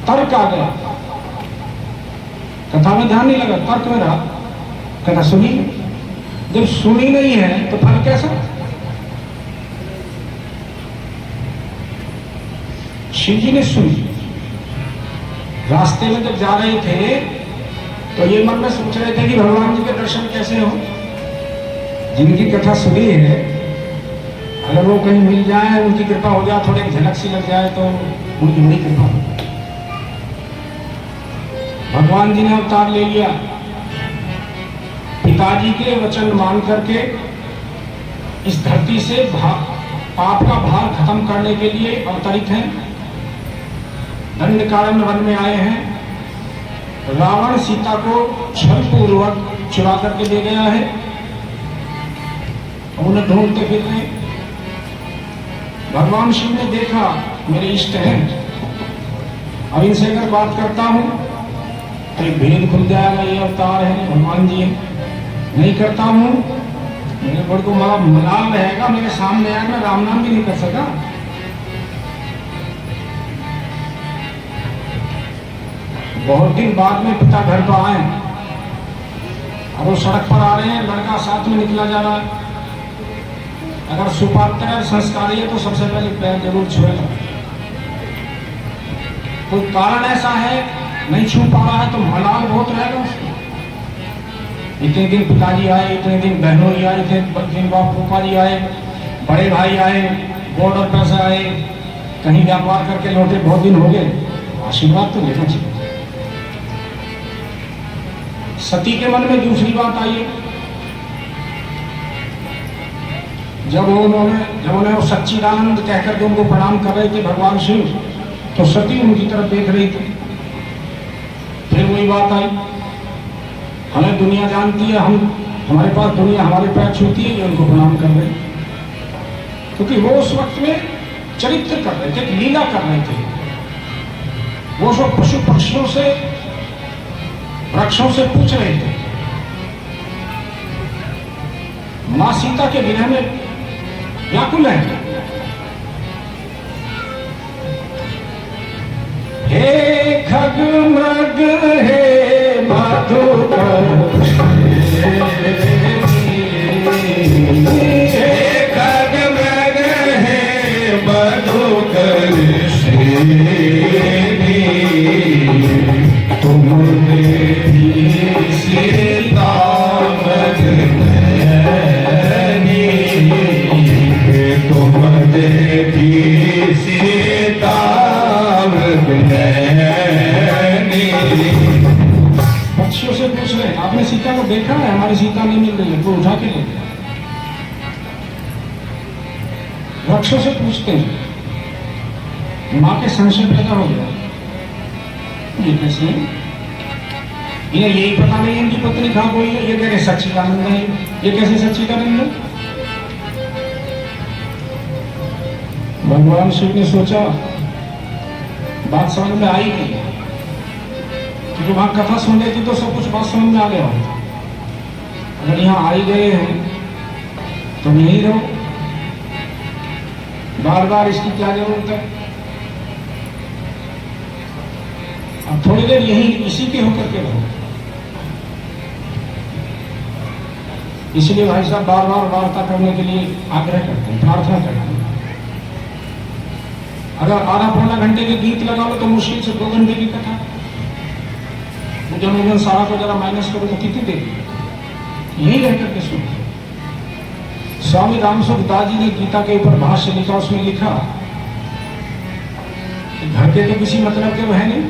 तर्क आ गया, कथा में ध्यान नहीं लगा, तर्क में रहा। कथा सुनी, जब सुनी नहीं है तो फल कैसा? शिव जी ने सुनी। रास्ते में जब जा रहे थे तो ये मन में सोच रहे थे कि भगवान जी के दर्शन कैसे हो। जिनकी कथा सुनी है, अगर वो कहीं मिल जाए, उनकी कृपा हो जाए, थोड़ी झलक सी लग जाए तो उनकी बड़ी कृपा हो। भगवान जी ने अवतार ले लिया, पिताजी के वचन मान करके इस धरती से पाप का भार खत्म करने के लिए अवतरित हैं। दंडकारण्य वन में आए हैं। रावण सीता को छल पूर्वक चुरा करके ले गया है, उन्हें ढूंढते फिर रहे। भगवान शिव ने देखा मेरे इष्ट हैं, अब इनसे अगर बात करता हूं तो एक भेद खुल जाएगा, ये अवतार है, भगवान जी है। नहीं करता हूं, मेरे बड़ को मलाल रहेगा, मेरे सामने आया, मैं राम नाम भी नहीं कर सका। बहुत दिन बाद में पिता घर पर आए और वो सड़क पर आ रहे हैं, लड़का साथ में निकला जा रहा है। अगर सुपात्र है, संस्कारी है, तो सबसे पहले पैर जरूर छुएगा। कोई कारण ऐसा है नहीं छू पा रहा है तो मलाल बहुत रहेगा उसको। इतने दिन पिताजी आए, इतने दिन बहनोई आए, इतने दिन फूफा जी आए, बड़े भाई आए, बॉर्डर पर से आए, कहीं व्यापार करके लौटे, बहुत दिन हो गए, आशीर्वाद तो लेना चाहिए। सती के मन में दूसरी बात आई है। जब उन्होंने वो सच्चिदानंद कहकर के उनको प्रणाम कर रहे थे भगवान शिव, तो सती उनकी तरफ देख रही थी। फिर वही बात आई, हमें दुनिया जानती है, हमारे पास दुनिया हमारे पैर छूती है, ये उनको प्रणाम कर रहे, क्योंकि वो उस वक्त में चरित्र कर रहे थे, लीला कर रहे थे। वो सब पशु पक्षियों से, वृक्षों से पूछ रहे थे। मां सीता के विरह में व्याकुल है। हे खगमृग हे मधुकर, हे खगमृग हे मधुकर श्रेणी, तुमने भी सीता पक्षियों से पूछ रहे, आपने सीता को देखा है? हमारी सीता नहीं मिल रही है, तो उठा के ले गया। वृक्षों से पूछते हैं, माँ के संशय पैदा हो गया, ये कैसे? इन्हें यही पता नहीं है इनकी पत्नी कहाँ कोई है। ये कह रहे सच्चिदानंद है, ये कैसे सच्चिदानंद है? भगवान शिव ने सोचा बात समझ में आई नहीं, क्योंकि वहां कथा सुन लेती तो सब कुछ बात समझ में आ गया होता। अगर यहाँ आई गए हैं तो यहीं रहो, बार बार इसकी क्या जरूरत है? अब थोड़ी देर यहीं इसी के होकर के रहो। इसलिए भाई साहब बार बार वार्ता करने के लिए आग्रह करते हैं, प्रार्थना करते हैं। अगर आधा पौना घंटे के गीत लगा लो तो मुश्किल से 2 घंटे की कथा। मुझे सारा को जरा माइनस करो तो कितनी देर यही रह करके सुनो। स्वामी रामसुखदास जी ने गीता के ऊपर भाष्य लिखा, उसमें लिखा कि घर के तो किसी मतलब के वह नहीं,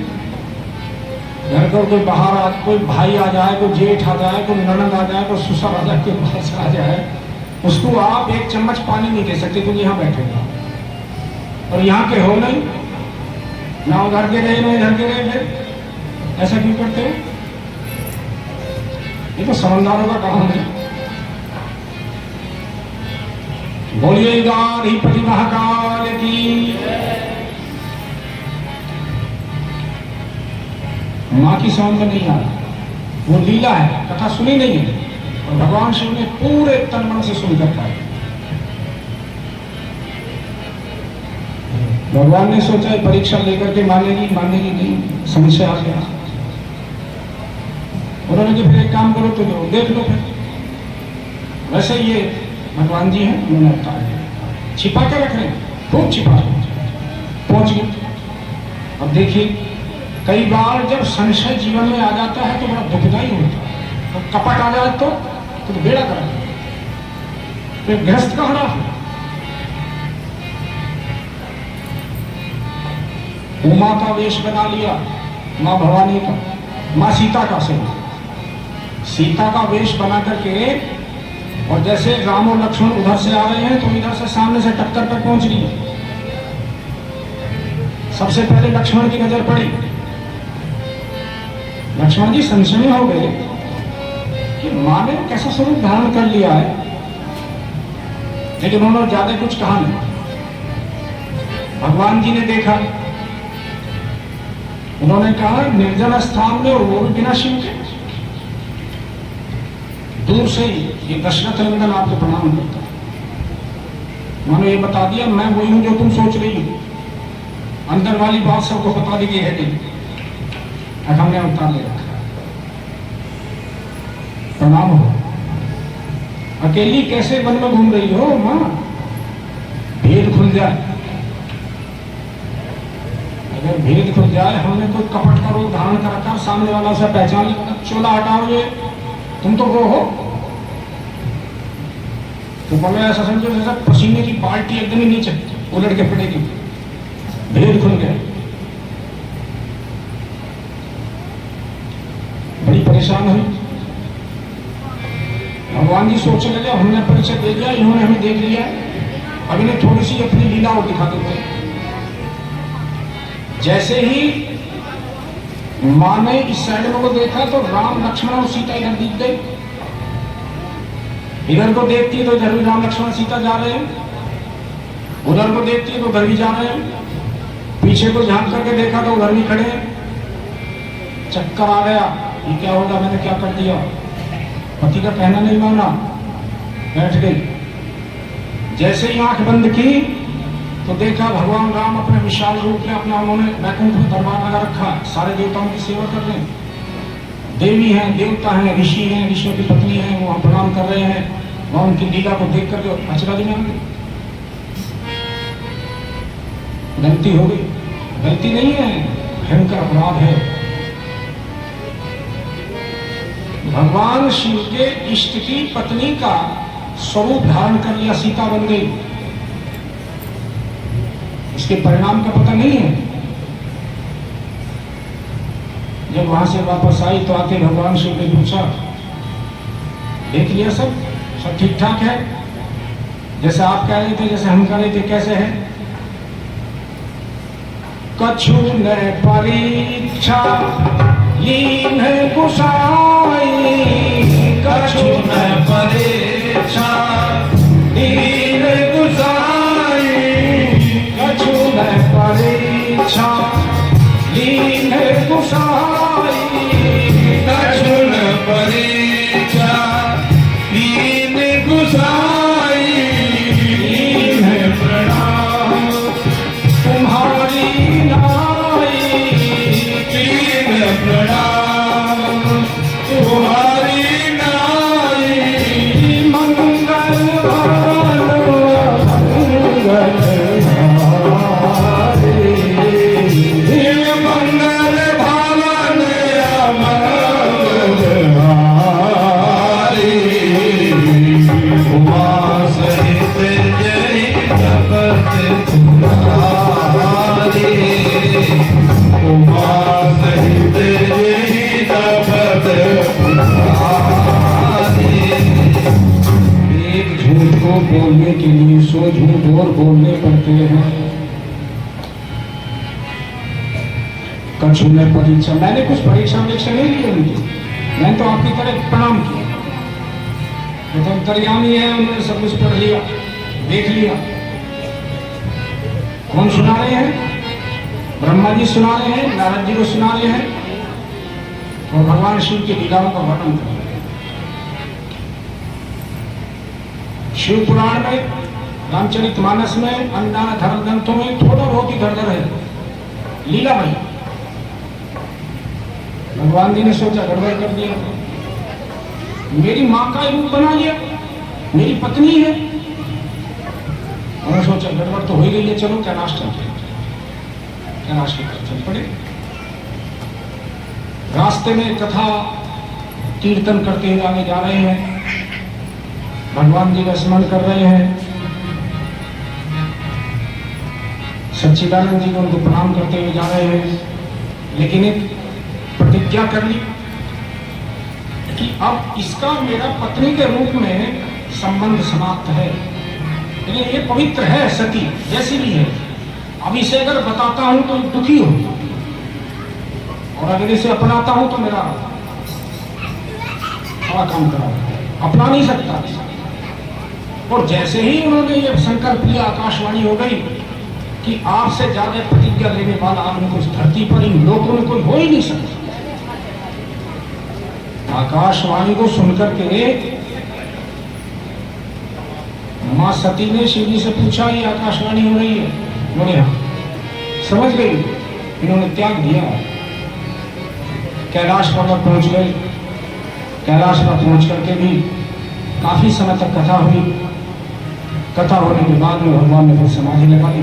घर पर कोई बाहर आ, कोई भाई आ जाए, कोई जेठ आ जाए, कोई ननद आ जाए, कोई ससुर आ जाए, कोई बाहर से आ जाए, उसको आप 1 चम्मच पानी नहीं दे सकते क्योंकि यहाँ बैठेगा। और यहाँ के हो नहीं, ना उधर के रहे ना इधर के रहे, फिर ऐसा क्यों करते हो? ये तो समझदारों का काम है। बोलिए गणपति महाकाल की। माँ की समझ में नहीं आ रहा, वो लीला है, कथा सुनी नहीं है, और भगवान शिव ने पूरे तन मन से सुनकर पाया। भगवान ने सोचा परीक्षा लेकर के मानेगी नहीं, संशय आ गया। उन्होंने कि फिर एक काम करो तो देख लो। फिर वैसे ये भगवान जी हैं, उन्होंने बताया छिपा के रख रहे हैं, खूब छिपा पहुंच गए। अब देखिए कई बार जब संशय जीवन में आ जाता है तो बड़ा दुखदायी होता है, तो कपट आ जाए तो बेड़ा कर फिर गृहस्थ का हरा। उमा का वेश बना लिया, माँ भवानी का, माँ सीता का से सीता का वेश बना करके, और जैसे राम और लक्ष्मण उधर से आ रहे हैं तो इधर से सामने से टक्कर पर पहुंच रही है। सबसे पहले लक्ष्मण की नजर पड़ी। लक्ष्मण जी संशय में हो गए कि मां ने कैसा स्वरूप धारण कर लिया है, लेकिन उन्होंने ज्यादा कुछ कहा नहीं। भगवान जी ने देखा, उन्होंने कहा निर्जन स्थान में, और वो भी बिना शिव के, दूर से ही ये दशरथ नंदन आपको प्रणाम करता है। उन्होंने ये बता दिया मैं वही हूं जो तुम सोच रही हो, अंदर वाली बात सबको बता दी गई है नहीं, अब हमने उतार ले रखा। प्रणाम हो। अकेली कैसे वन में घूम रही हो मां, भेद खुल जाए, अगर भेद खुल जाए, हमने कोई कपट का रूप धारण कर रखा, सामने वाला उसे पहचान लिया, चोला हटाओ ये तुम तो वो हो, तो बोले ऐसा समझो जैसा पसीने की बाल्टी एकदम ही नीचे उलट के पड़ेगी। भेद खुल गया, बड़ी परेशान हुई। भगवान जी सोचने लगे हमने परिचय दे दिया, इन्होंने हमें देख लिया, अब इन्हें थोड़ी सी अपनी लीला और दिखा देते। जैसे ही मां ने इस साइड को देखा तो राम लक्ष्मण और सीता इधर दिख गई, इधर को देखती है तो इधर भी राम लक्ष्मण सीता जा रहे हैं, उधर को देखती है तो उधर भी जा रहे हैं, पीछे को झांक करके देखा तो उधर भी खड़े हैं। चक्कर आ गया, ये क्या होगा, मैंने क्या कर दिया, पति का कहना नहीं माना, बैठ गई। जैसे ही आंख बंद की तो देखा भगवान राम अपने विशाल रूप में, अपना उन्होंने वैकुंठ में दरबार लगा रखा, सारे देवताओं की सेवा कर रहे हैं, देवी हैं, देवता हैं, ऋषि हैं, ऋषियों की पत्नी हैं, वहां प्रणाम कर रहे हैं। वहां उनकी लीला को देख करके अचरज में आ गई। गलती हो गई, गलती नहीं है, भयंकर अपराध है। भगवान शिव के इष्ट की पत्नी का स्वरूप धारण कर लिया, सीता बन गई। इसके परिणाम का पता नहीं है। जब वहां से वापस आई तो आके भगवान शिव ने पूछा, देख लिया सब ठीक ठाक है, जैसे आप कह रहे थे, जैसे हम कह रहे थे, कैसे है? कछु न परीक्षा लीन गुसाई, कछु न परीक्षा लीन गुसाई, कछु न परीक्षा लीन गुसाई, कछु न परीक्षा लीन गुसाई, लीन प्रणाम तुम्हारी नाई, लीन प्रणाम तुम्हारी नाई, मंगल बोलने के लिए 100 झूठ और बोलने पड़ते हैं। कछु ने परीक्षा, मैंने कुछ परीक्षा नहीं ली उनकी, मैंने तो आपकी तरह प्रणाम किया। वो तो अंतर्यामी है, उन्होंने सब कुछ पढ़ लिया, देख लिया। कौन सुना रहे हैं? ब्रह्मा जी सुना रहे हैं, नारद जी को सुना रहे हैं, और भगवान शिव की लीलाओं का वर्णन कर रहे हैं। शिव पुराण में, रामचरितमानस में, अन्य धर्म ग्रंथों में थोड़ा बहुत ही धर है लीला भाई। भगवान जी ने सोचा गड़बड़ कर दिया, मेरी मां का रूप बना लिया, मेरी पत्नी है। उन्होंने सोचा गड़बड़ तो हो ही गई है, चलो कैलाश चलते हैं। कैलाश के चल पड़े। रास्ते में कथा कीर्तन करते हुए आगे जा रहे हैं, भगवान जी का स्मरण कर रहे हैं, सच्चिदानंद जी को उनको प्रणाम करते हुए जा रहे हैं, लेकिन एक प्रतिज्ञा कर ली कि अब इसका मेरा पत्नी के रूप में संबंध समाप्त है, लेकिन ये पवित्र है, सती जैसी भी है। अब इसे अगर बताता हूं तो दुखी हो, और अगर इसे अपनाता हूं तो मेरा बड़ा काम करा, अपना नहीं सकता। और जैसे ही उन्होंने ये संकल्प लिया, आकाशवाणी हो गई कि आपसे ज्यादा प्रतिज्ञा लेने वाला आदमी कुछ धरती पर इन लोगों में कोई हो ही नहीं सकता। आकाशवाणी को सुनकर के मां सती ने शिव जी से पूछा, ये आकाशवाणी हो रही है? बोले हाँ। समझ गई, इन्होंने त्याग दिया, कैलाश पर्वत पहुंच गए। कैलाश पर पहुंच करके भी काफी समय तक कथा हुई। कथा होने के बाद में भगवान ने फिर समाधि लगा दी।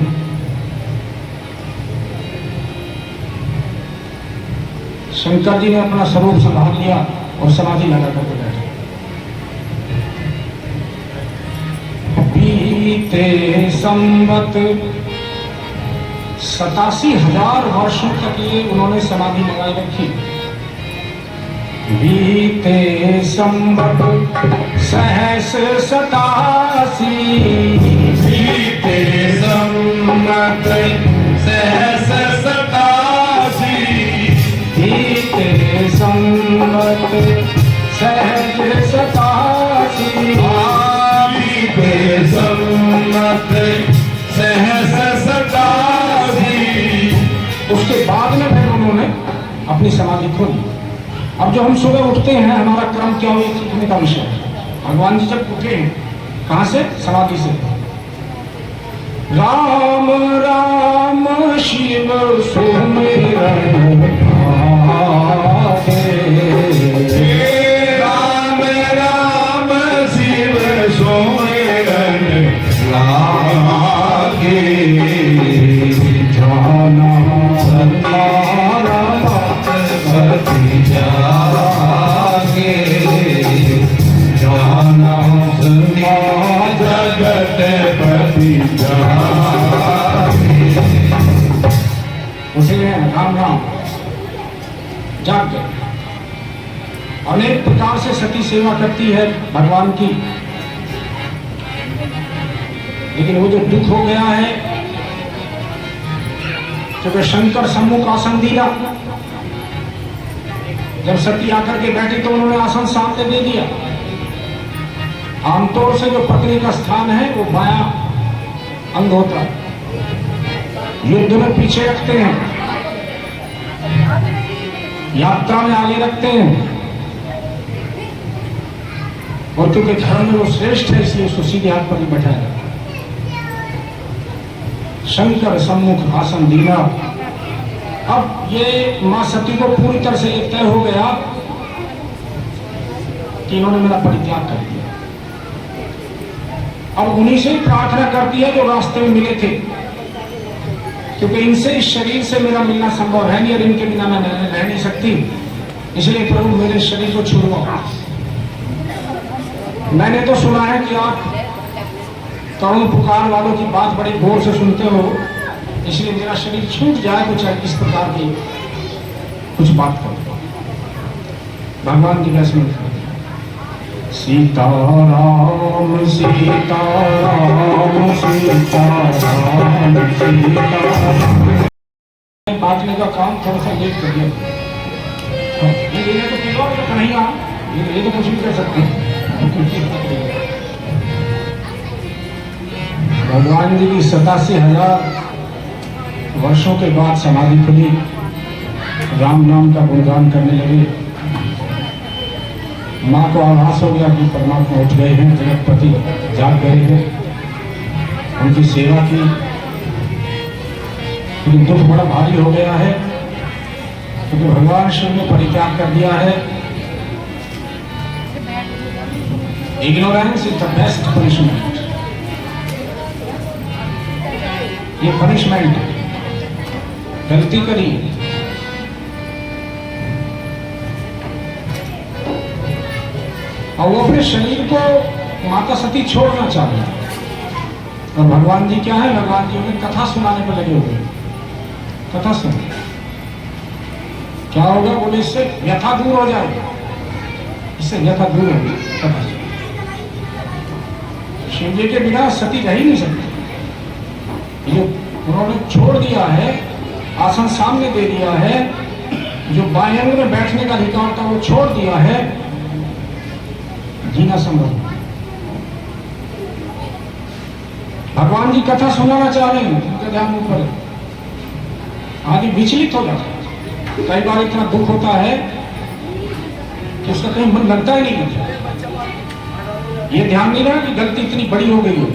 शंकर जी ने अपना स्वरूप संभाल लिया और समाधि लगा करके बैठे। बीते संवत 87,000 वर्षों तक ये उन्होंने समाधि लगाई रखी। बीते संवत सहस 87, बीते संवत सहस 87, बीते संवत सहस 87, बीते संवत सहस 87। उसके बाद में फिर उन्होंने अपनी समाधि खोली। अब जो हम सुबह उठते हैं, हमारा क्रम क्या हो, ये सीखने का विषय है। भगवान जी जब उठे हैं, कहां से? समाधि से। राम राम शिव सुमिरन भावे, राम राम शिव सुमिरन लागे, जाना हमारा पति जागे, जाना जगत पति जागे। उसे राम राम जाग गए। अनेक प्रकार से सती सेवा करती है भगवान की, लेकिन वो जो दुख हो गया है, क्योंकि शंकर सम्मुख आसन दिया। जब सती आकर के बैठी तो उन्होंने आसन सामने दे दिया। आमतौर से जो पत्नी का स्थान है वो बायां अंग होता है, युद्ध में पीछे रखते हैं, यात्रा में आगे रखते हैं, और क्योंकि धर्म में वो श्रेष्ठ है इसलिए उसको सीधे हाथ पर ही बैठाया। शंकर सम्मुख आसन दीना। अब ये मां सती को पूरी तरह से एक तय हो गया कि इन्होंने मेरा परित्याग कर दिया। अब उन्हीं से ही प्रार्थना करती है जो रास्ते में मिले थे, क्योंकि इनसे इस शरीर से मेरा मिलना संभव है नहीं और इनके बिना मैं रह नहीं सकती, इसलिए प्रभु मेरे शरीर को छुड़वाओ। मैंने तो सुना है कि आप करुण पुकार वालों की बात बड़े गौर से सुनते हो, इसलिए मेरा शरीर छूट जाए तो चाहे किस प्रकार की कुछ बात करो। भगवान की वैसे में सीताराम सीताराम सीताराम सीताराम। बांटने का काम थोड़ा सा लेट कर दिया। ये तो पिलो तो नहीं आ, ये तो कुछ भी कर सकते हैं। भगवान जी की 87,000 वर्षों के बाद समाधि खुली, राम नाम का गुणगान करने लगे। माँ को आभास हो गया कि परमात्मा उठ गए हैं, जगतपति जाग गए हैं, उनकी सेवा की। लेकिन दुख बड़ा भारी हो गया है, क्योंकि भगवान शिव ने परित्याग कर दिया है। Ignorance is the best punishment. ये पनिशमेंट, गलती करी और वो अपने शरीर को माता सती छोड़ना चाह रहे हैं। और भगवान जी क्या है, भगवान जी उन्हें कथा सुनाने पर लगे हुए। कथा सुन, क्या होगा, बोले इससे व्यथा दूर हो जाएगी, इससे व्यथा दूर होगी। कथा सुन, शिव जी के बिना सती रह ही नहीं सकती। ये उन्होंने छोड़ दिया है, आसन सामने दे दिया है, जो बाएं अंग में बैठने का अधिकार था वो छोड़ दिया है, जीना संभव। भगवान जी कथा सुनाना चाह रहे हैं, उनका ध्यान ऊपर है। आदमी विचलित हो जाता है, कई बार इतना दुख होता है कि उसका कहीं मन लगता ही नहीं है। ये ध्यान नहीं रहा कि गलती इतनी बड़ी हो गई हो,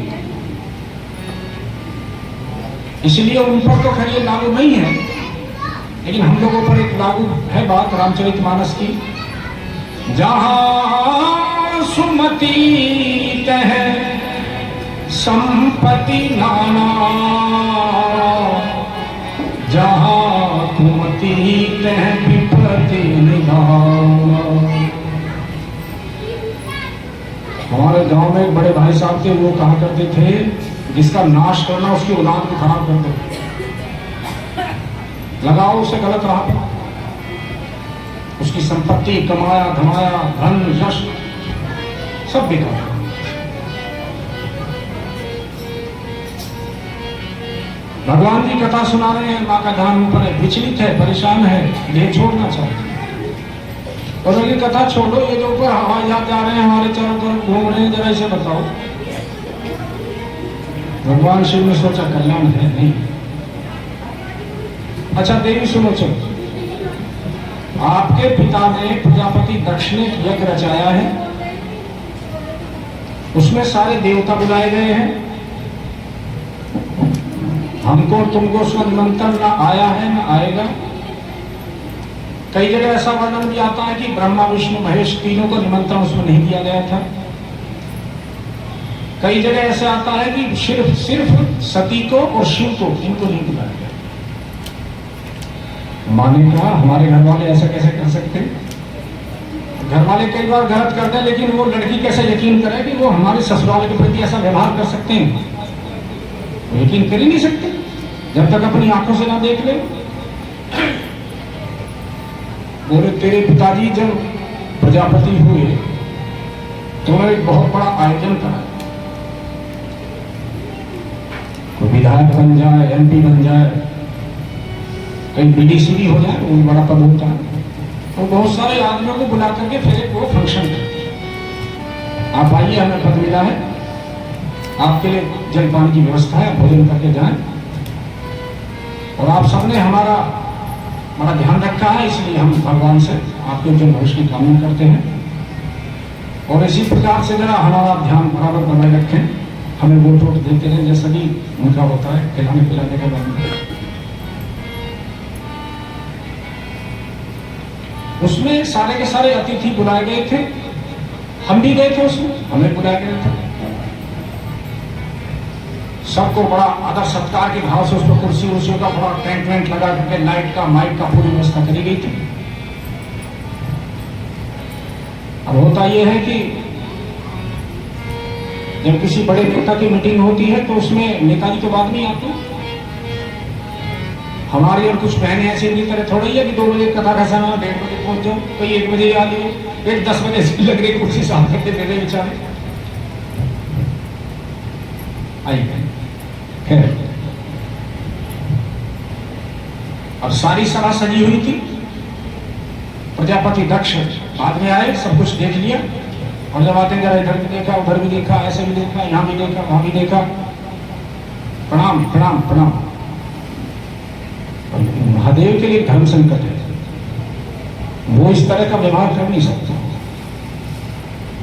इसलिए उन पर तो खैर ये लागू नहीं है, लेकिन हम लोगों पर एक लागू है बात रामचरितमानस की। जहां सुमति कह संपत्ति नाना, जहां कुमति कह विपत्ति निधाना। हमारे गांव में एक बड़े भाई साहब थे, वो कहा करते थे जिसका नाश करना उसकी औलाद को खराब कर दो, लगाओ उसे गलत राह पर, उसकी संपत्ति कमाया धमाया धन यश सब बेकार। भगवान जी कथा सुना रहे हैं, माँ का ध्यान ऊपर है, विचलित है, परेशान है, देह छोड़ना चाहते हैं। और ये कथा छोड़ो, ये जो ऊपर हवाई जहाज जा रहे हैं हमारे चारों तरफ घूम रहे हैं, जरा इसे बताओ। भगवान शिव ने सोचा कल्याण है नहीं। अच्छा देवी सुनो, चलो, आपके पिता ने प्रजापति दक्ष ने यज्ञ रचाया है, उसमें सारे देवता बुलाए गए हैं, हमको तुमको उसका निमंत्रण ना आया है ना आएगा। कई जगह ऐसा वर्णन भी आता है कि ब्रह्मा विष्णु महेश तीनों को निमंत्रण उसमें नहीं दिया गया था। कई जगह ऐसे आता है कि सिर्फ सती को और शिव को, इनको नहीं बुलाया गया। माने कहा हमारे घर वाले ऐसा कैसे कर सकते, घर वाले कई बार गलत करते हैं, लेकिन वो लड़की कैसे यकीन करे कि वो हमारे ससुराल के प्रति ऐसा व्यवहार कर सकते हैं। वो यकीन कर ही नहीं सकते जब तक अपनी आंखों से ना देख ले। बोले तेरे पिताजी जब प्रजापति हुए तो उन्होंने एक बहुत बड़ा आयोजन करा, कोई विधायक बन जाए, एमपी बन जाए, कहीं बीडीसी भी हो जाए, वो बड़ा पद होता है, तो बहुत सारे आदमियों को बुला करके फिर एक वो फंक्शन करते। आप आइए, हमें पद मिला है, आपके लिए जलपान की व्यवस्था है, भोजन करके जाएं, और आप सबने हमारा बड़ा ध्यान रखा है, इसलिए हम भगवान से आपके उज्जवल भविष्य की कामना करते हैं, और इसी प्रकार से जरा हमारा ध्यान बराबर बनाए रखें, हमें वोट वोट देते हैं जैसा कि उनका होता है खिलाने पिलाने के बाद में। उसमें सारे के सारे अतिथि बुलाए गए थे, हम भी गए थे, उसमें हमें बुलाया गया था। सबको बड़ा आदर सत्कार के भाव से उसको कुर्सी उर्सियों का बड़ा टेंट वेंट लगा करके लाइट का माइक का पूरी व्यवस्था करी गई थी। अब होता यह है कि जब किसी बड़े नेता की मीटिंग होती है तो उसमें नेताजी तो बाद में आते, हमारी और कुछ बहनें ऐसी इनकी तरह थोड़ा ही है कि 2 बजे कथा का समय 1:30 बजे पहुंच जाओ, कोई 1 बजे आ जाओ, एक 10 बजे से लग रही कुर्सी साफ करके दे दे बेचारे। आइए खैर, अब सारी सभा सजी हुई थी, प्रजापति दक्ष बाद में आए, सब कुछ देख लिया, और जब आते जरा इधर भी देखा, उधर भी देखा, ऐसे भी देखा, यहाँ भी देखा, वहां भी देखा, प्रणाम प्रणाम प्रणाम। महादेव के लिए धर्म संकट है, वो इस तरह का व्यवहार कर नहीं सकते।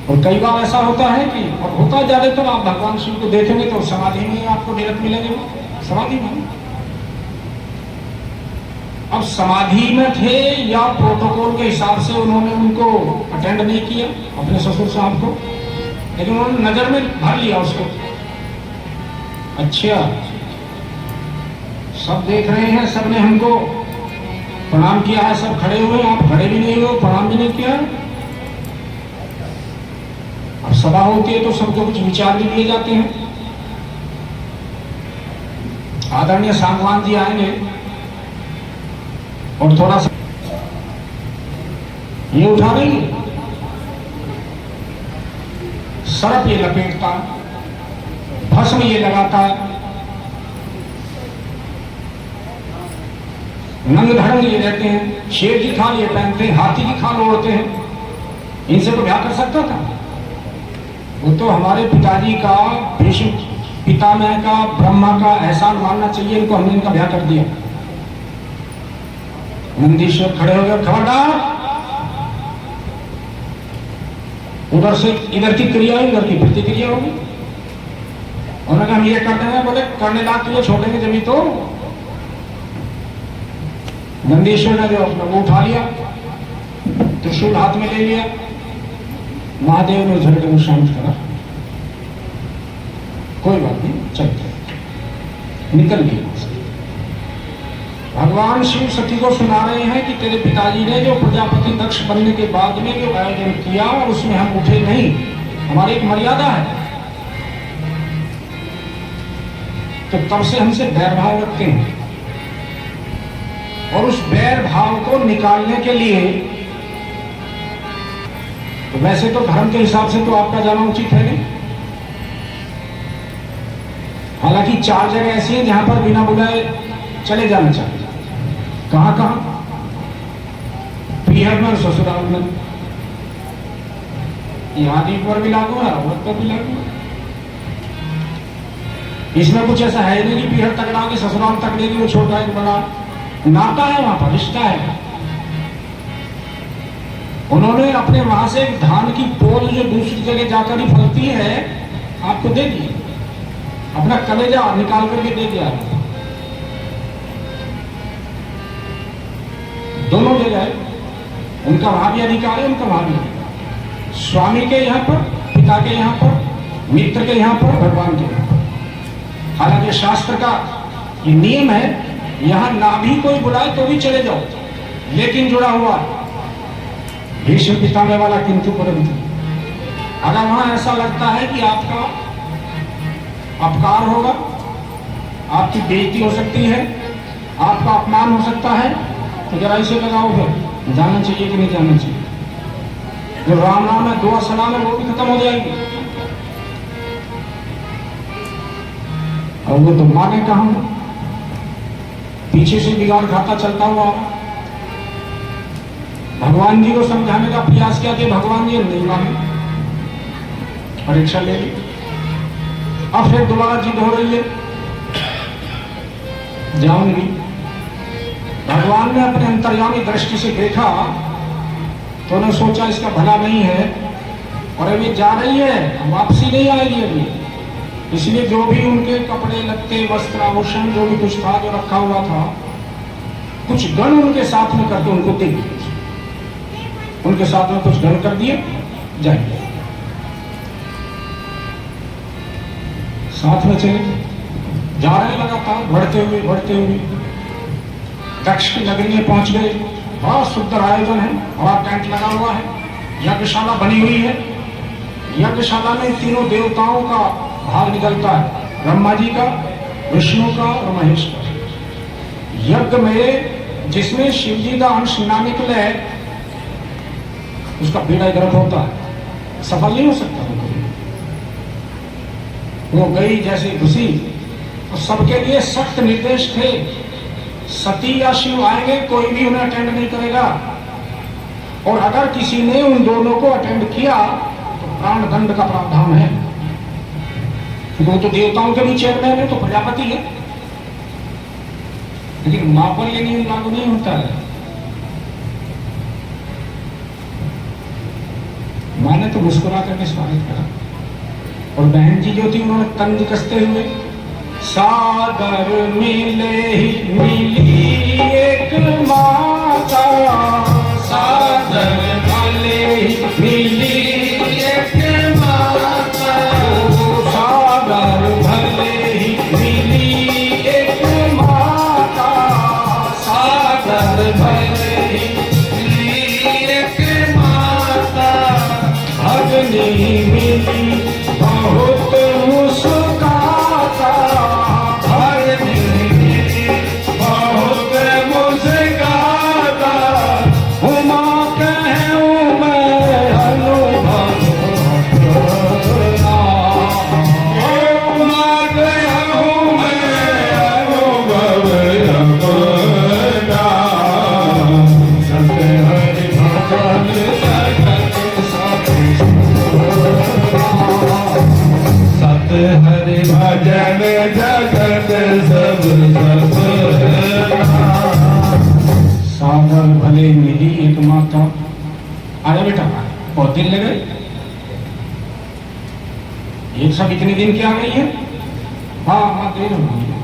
और कई बार ऐसा होता है कि अब होता है ज्यादातर, तो आप भगवान शिव को देखेंगे तो समाधि में आपको निरत मिलेंगे, समाधि में। अब समाधि में थे या प्रोटोकॉल के हिसाब से उन्होंने उनको अटेंड नहीं किया, अपने ससुर साहब को, लेकिन उन्होंने नजर में भर लिया उसको। अच्छा, सब देख रहे हैं, सबने हमको प्रणाम किया है, सब खड़े हुए, आप खड़े भी नहीं हो, प्रणाम भी नहीं किया। सभा होती है तो सबको कुछ विचार भी दिए जाते हैं। आदरणीय सांगवान जी आएंगे और थोड़ा सा ये उठा देंगे, सरप ये लपेटता, भस्म ये लगाता, नंग धड़ंग ये रहते हैं, शेर की खाल ये पहनते हैं, हाथी की खाल ओढ़ते हैं। इनसे तो ब्याह कर सकता था? वो तो हमारे पिताजी का, भीष्म पितामह का, ब्रह्मा का एहसान मानना चाहिए इनको। हमने इनका ब्याह कर दिया। नंदीश्वर खड़े हो गए, खबरदार, उधर से इधर की क्रिया है, इधर की प्रतिक्रिया होगी। उन्होंने कहा हम ये कर देंगे, बोले करने लाग तुझे छोड़ेंगे जमी तो। नंदीश्वर ने जो अपना वो उठा लिया, त्रिशूल हाथ में ले लिया, महादेव ने झटके को शांत करा, कोई बात नहीं, चलते, निकल गए। भगवान शिव सती को सुना रहे हैं कि तेरे पिताजी ने जो प्रजापति दक्ष बनने के बाद में जो आयोजन किया और उसमें हम उठे नहीं, हमारी एक मर्यादा है, तो तब से हमसे बैर भाव रखते हैं। और उस बैर भाव को निकालने के लिए तो वैसे तो धर्म के हिसाब से तो आपका जाना उचित है नहीं। हालांकि 4 जगह ऐसी हैं जहां पर बिना बुलाए चले जाना चाहिए। कहां कहां? पीहर में और ससुराल में। यहां दीप पर भी लागू है, औरत पर भी लागू है। इसमें कुछ ऐसा है नहीं कि पीहर तकड़ा कि ससुराल तकड़े की वो छोटा है बड़ा, नाता है, वहां पर रिश्ता है। उन्होंने अपने वहां से धान की पोल जो दूसरी जगह जाकर ही फलती है आपको दे दी, अपना कलेजा निकाल करके दे दिया। दोनों जगह उनका वहां भी अधिकार है, उनका वहां भी अधिकार। स्वामी के यहाँ पर, पिता के यहाँ पर, मित्र के यहाँ पर, भगवान के यहाँ पर। हालांकि शास्त्र का ये नियम है, यहां ना भी कोई बुलाए तो भी चले जाओ, लेकिन जुड़ा हुआ भीष्म पितामह वाला किंतु परंतु। अगर वहां ऐसा लगता है कि आपका अपकार होगा, आपकी बेइज्जती हो सकती है, आपका अपमान हो सकता है, तो जरा इसे लगाओ, फिर जाना चाहिए कि नहीं जाना चाहिए। जो राम नाम है, दुआ सलाम है, वो भी खत्म हो जाएगी। और वो तो माने कहां, पीछे से बिगाड़ खाता चलता हुआ। भगवान जी को समझाने का प्रयास किया कि भगवान जी नहीं माने, परीक्षा ले ली। अब फिर दोबारा जिद हो रही है, जाऊंगी। भगवान ने अपने अंतर्यामी दृष्टि से देखा तो उन्होंने सोचा इसका भला नहीं है और अभी जा रही है, वापसी नहीं आएगी अभी। इसलिए जो भी उनके कपड़े लत्ते वस्त्र आभूषण जो भी कुछ था, जो रखा हुआ था, कुछ गण उनके साथ में करके उनको दे दिए। उनके साथ में कुछ गण कर दिए, जाइए। साथ में चले जा रहे, लगातार बढ़ते हुए दक्ष की नगरी में पहुंच गए। बहुत सुंदर आयोजन है, बड़ा टेंट लगा हुआ है, यज्ञशाला बनी हुई है। यज्ञशाला में तीनों देवताओं का भाग निकलता है, ब्रह्मा जी का, विष्णु का और महेश का। यज्ञ में जिसमें शिव जी का अंश ना निकले उसका बेड़ा गर्क होता है, सफल नहीं हो सकता। वो गई जैसे घुसी, तो सबके लिए सख्त निर्देश थे, सती या शिव आएंगे, कोई भी उन्हें अटेंड नहीं करेगा। और अगर किसी ने उन दोनों को अटेंड किया तो प्राण दंड का प्रावधान है। वो तो देवताओं के भी चेयरमैन है, तो प्रजापति है, लेकिन मां पर ये नियम लागू नहीं होता है। मां ने तो मुस्कुरा करके स्वागत करा, और बहन जी जो थी उन्होंने तंज कसते हुए, सागर मिले ही मिली एक माता, सागर मिले ही मिली एक माता, सागर भले ही मिली एक माता, सागर भले ही मिली एक माता, अग्नि मिली बहुत दिन लगे। ये सब इतने दिन क्या गई है? हाँ हाँ देर हो गई।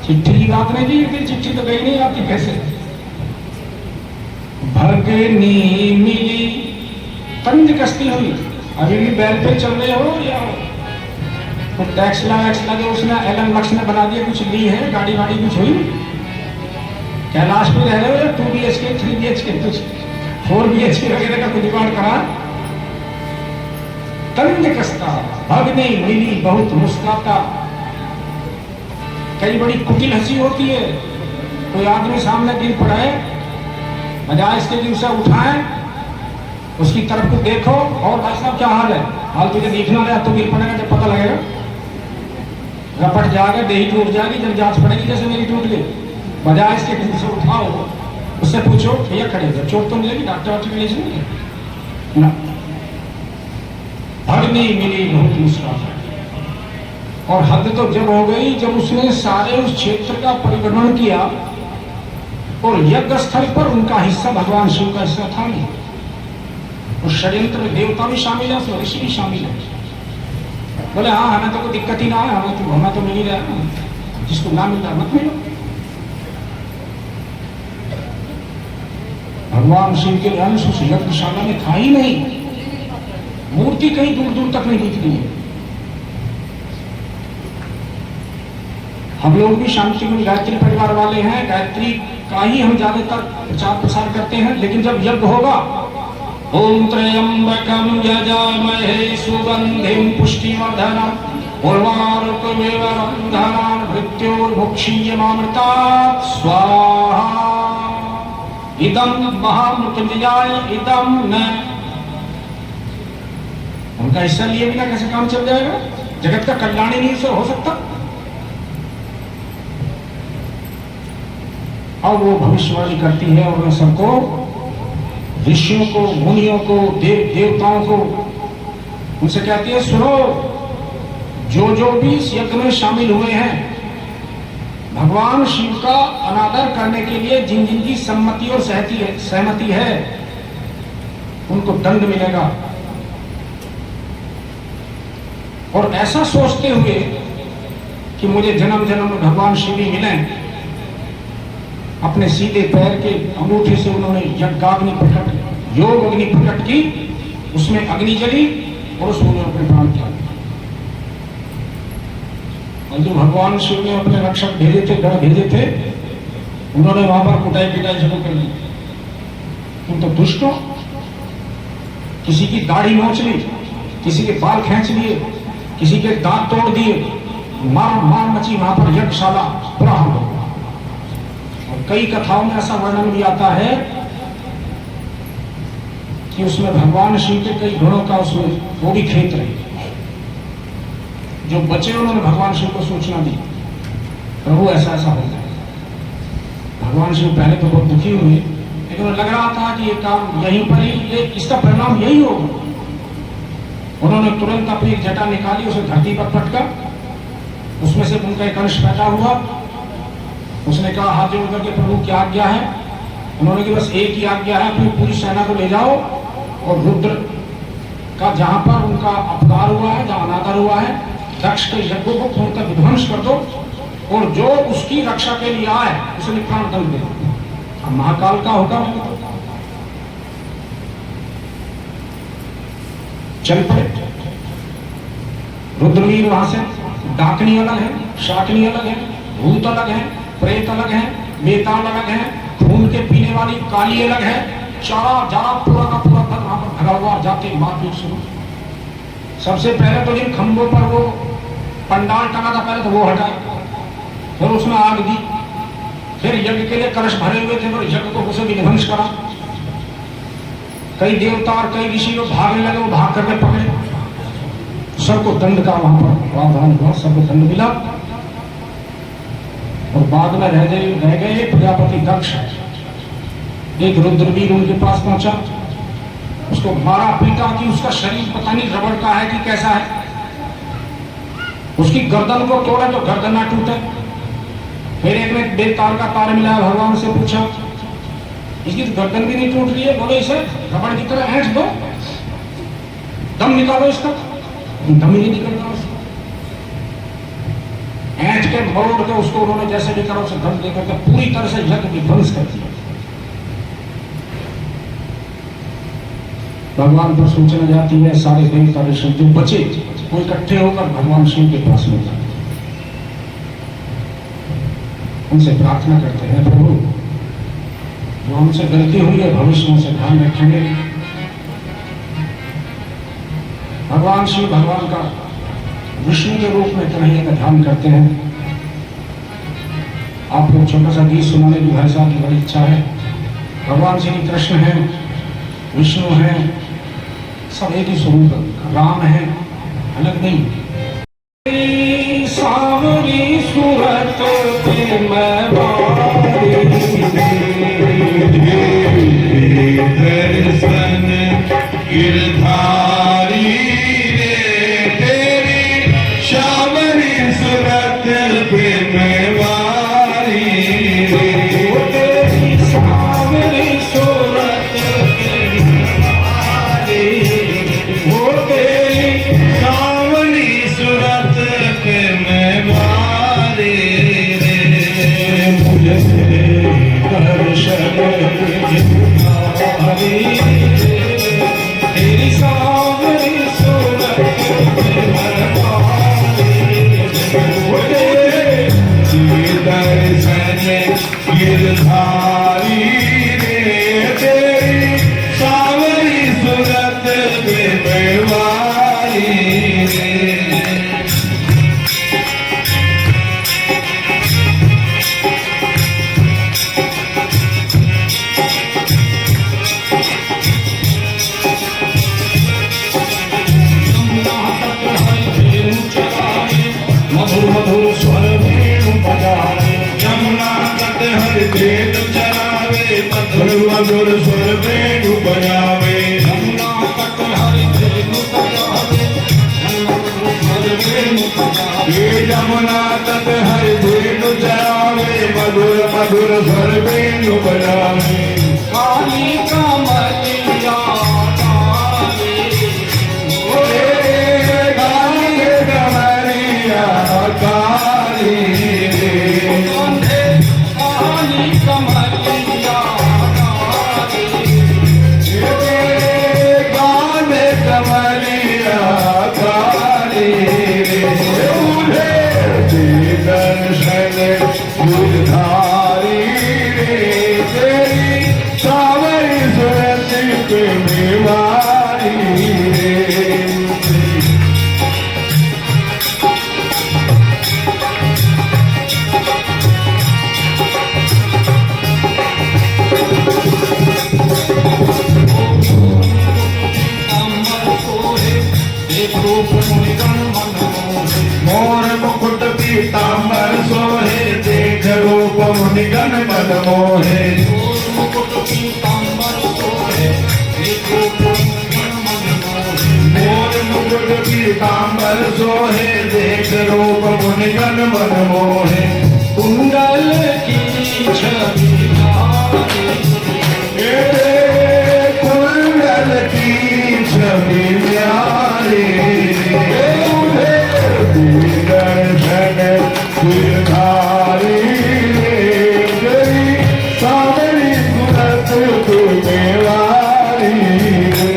चिट्ठी की बात नहीं थी, फिर चिट्ठी तो गई नहीं, आती कैसे? भगनी मिली तंज कश्ती हुई। अभी भी बैल पे चल रहे हो या तो टैक्स लगे उसने एलन मक्स ने बना दिया, कुछ ली है गाड़ी वाड़ी कुछ हुई? कैलाश में रह रहे हो या 2 BHK 3 BHK कुछ 4 BHK वगैरह का कुछ जुगाड़ करा? तंज कसता भगनी मिली बहुत मुस्कुराता। कई बड़ी कुटिल हंसी होती है। कोई आदमी सामने गिर पड़ा है, बजाय इसके लिए उसे उठाए, उसकी तरफ को देखो और भाई साहब क्या हाल है, हाल तुझे देखना है, तो गिर पड़ेगा, जब पता लगेगा रपट जाएगा, देही टूट जाएगी, जब जांच पड़ेगी जैसे मेरी टूट गई। बजाय इसके दिल से उठाओ, उससे पूछो भैया खड़े हो, चोट तो मिलेगी, डॉक्टर वाक्टर के लिए ना। भगनी मिली बहुत मुस्कुराता। और हद तो जब हो गई जब उसने सारे उस क्षेत्र का परिभ्रमण किया और यज्ञ स्थल पर उनका हिस्सा भगवान शिव का हिस्सा था नहीं। उस षड्यंत्र में देवता भी शामिल है, उसमें ऋषि भी शामिल है। बोले हाँ हमें तो कोई दिक्कत ही ना है, हमें तो मिल ही रहा है, जिसको ना मिल रहा मत मिलो। भगवान शिव के अंश उस यज्ञशाला में था ही नहीं। मूर्ति कहीं दूर दूर तक नहीं दिख रही है। हम लोग भी शांति गायत्री परिवार वाले हैं, गायत्री का ही हम ज्यादातर प्रचार प्रसार करते हैं। लेकिन जब यज्ञ होगा, ओम त्र्यंबकं यजामहे सुगंधिं पुष्टिवर्धनम् उर्वारुकमिव बन्धनान् मृत्योर्मुक्षीयमामृतात् स्वाहा। इदं महामृत्युंजयाय इदं न। उनका हिस्सा लिए बिना कैसे काम चल जाएगा? जगत का कल्याण ही नहीं हो सकता। और वो भविष्यवाणी करती है और सबको, ऋषियों को, मुनियों को, देवताओं को उनसे कहती है सुनो, जो भी इस यज्ञ में शामिल हुए हैं, भगवान शिव का अनादर करने के लिए जिन जिन की सम्मति और सहमति है उनको दंड मिलेगा। और ऐसा सोचते हुए कि मुझे जन्म जन्म में भगवान शिव ही मिले, अपने सीधे पैर के अंगूठे से उन्होंने यज्ञाग्नि प्रकट, योग अग्नि प्रकट की, उसमें अग्नि जली और उसमें उन्होंने अपने प्राण त्याग। और जो भगवान शिव ने अपने रक्षक भेजे थे, गढ़ भेजे थे, उन्होंने वहां पर कुटाई पिटाई शुरू कर दी। तुम तो दुष्ट हो, किसी की दाढ़ी नोच ली, किसी के बाल खींच लिए, किसी के दांत तोड़ दिए, मार मार मची वहां पर यज्ञशाला पूरा हो गया। कई कथाओं में ऐसा वर्णन भी आता है कि उसमें भगवान शिव के कई गुणों का उसमें वो भी खेत रहे। जो बचे उन्होंने भगवान शिव को सूचना दी, प्रभु ऐसा ऐसा हो जाए। भगवान शिव पहले तो बहुत दुखी हुए, लेकिन लग रहा था कि ये काम यहीं पर ही, इसका परिणाम यही होगा। उन्होंने तुरंत अपनी एक जटा निकाली, उसे धरती पर पटका, उसमें से उनका एक अंश पैदा हुआ। उसने कहा हाथ जोड़ करके प्रभु क्या आज्ञा है? उन्होंने कहा बस एक ही आज्ञा है, अपनी पूरी सेना को ले जाओ और रुद्र का जहां पर उनका अपकार हुआ है, जहां अनादर हुआ है, दक्ष के यज्ञों को पूर्णतः विध्वंस कर दो और जो उसकी रक्षा के लिए आए उसे प्राण दंड दे दो। अब महाकाल का हुक्म है, चल पड़े। रुद्रवीर वहां से, डाकनी अलग है, शाकनी अलग है, भूत अलग है, प्रेत अलग है, बेताल अलग है, खून के पीने वाली काली अलग है। चारा जारा पूरा का पूरा तक वहां पर भरा हुआ, जाते मारपीट शुरू। सबसे पहले तो जिन खंभों पर वो पंडाल टंगा था, पहले तो वो हटाए, फिर उसमें आग दी, फिर यज्ञ के लिए कलश भरे हुए थे, फिर यज्ञ को उसे विध्वंस करा। कई देवता और कई ऋषि लोग भागने लगे, वो भाग करके पकड़े। सबको दंड का वहां पर प्रावधान हुआ, सबको दंड मिला। और बाद में रह गए प्रजापति दक्ष। एक रुद्रवीर उनके पास पहुंचा, उसको मारा पीटा कि उसका शरीर पता नहीं रबड़ का है कि कैसा है। उसकी गर्दन को तोड़ा तो गर्दन ना टूटे। फिर एक ने बेताल का तार मिलाया, भगवान से पूछा इसकी तो गर्दन भी नहीं टूट रही है। बोले इसे रबड़ की तरह ऐंठ दो, दम निकालो इसका, दम ही नहीं निकल रहा उसका। ऐंठ के मोड़ के उसको उन्होंने जैसे भी करा उसे दम देकर के पूरी तरह से यज्ञ विध्वंस कर दिया। भगवान पर सूचना जाती है, सारे देवता ऋषि जो बचे वो इकट्ठे होकर भगवान शिव के पास में जाते, उनसे प्रार्थना करते हैं, प्रभु जो हमसे गलती हुई है भविष्य में से ध्यान रखेंगे। भगवान शिव भगवान का विष्णु के रूप में कन्हैया का ध्यान करते हैं। आपको छोटा सा गीत सुनाने की भाई साहब की बड़ी इच्छा है। भगवान श्री कृष्ण हैं, विष्णु हैं, सब एक ही स्वरूप, राम है, अलग नहीं। सावरी सूरत पे मैं दर्शन गिरधारी रे, तेरी सावरी सूरत पे मैं वारी रे, तेरी सावरी सूरत पे तेरी सावरी सूरत पे मैं वारी रे, मुझे दर्शन तेरी सावरी सूरत पे मैं दर्शन गिरधारी रे, तेरी सावरी सूरत पे मैं वारी रे। मधुर मधुर स्वर वेणु बजाए, यमुना तट हर वेद चरावे, मधुर मधुर स्वर वेणु बजावे, यमुना तट हरि वेणु बजाए, स्वर वेणु बजाए। ये यमुना तट हर वेणु चरावे, मधुर मधुर स्वर वेणु बजावे, काली कमलिया डाले, काली कमरिया काली रे, काली कमलिया डाले, काली कमरिया काली रे, दर्शन गिरधारी रे, तेरी सावरी सूरत पे मैं वारी रे। रूप मुनिगण मन मोहे, मोर मुकुट पीतांबर सोहे, देख रूप मुनिगण मन मोहे, मुकुट पीतांबर सोहे, एक रूप मुनिगण मन मोहे। मोर मुकुट पीतांबर सोहे, देख रूप मुनिगण मन मोहे, कुंडल की छवि प्यारी, कुंडल की छवि प्यारी, दर्शन गिरधारी रे, तेरी सावरी सूरत पे मैं वारी रे,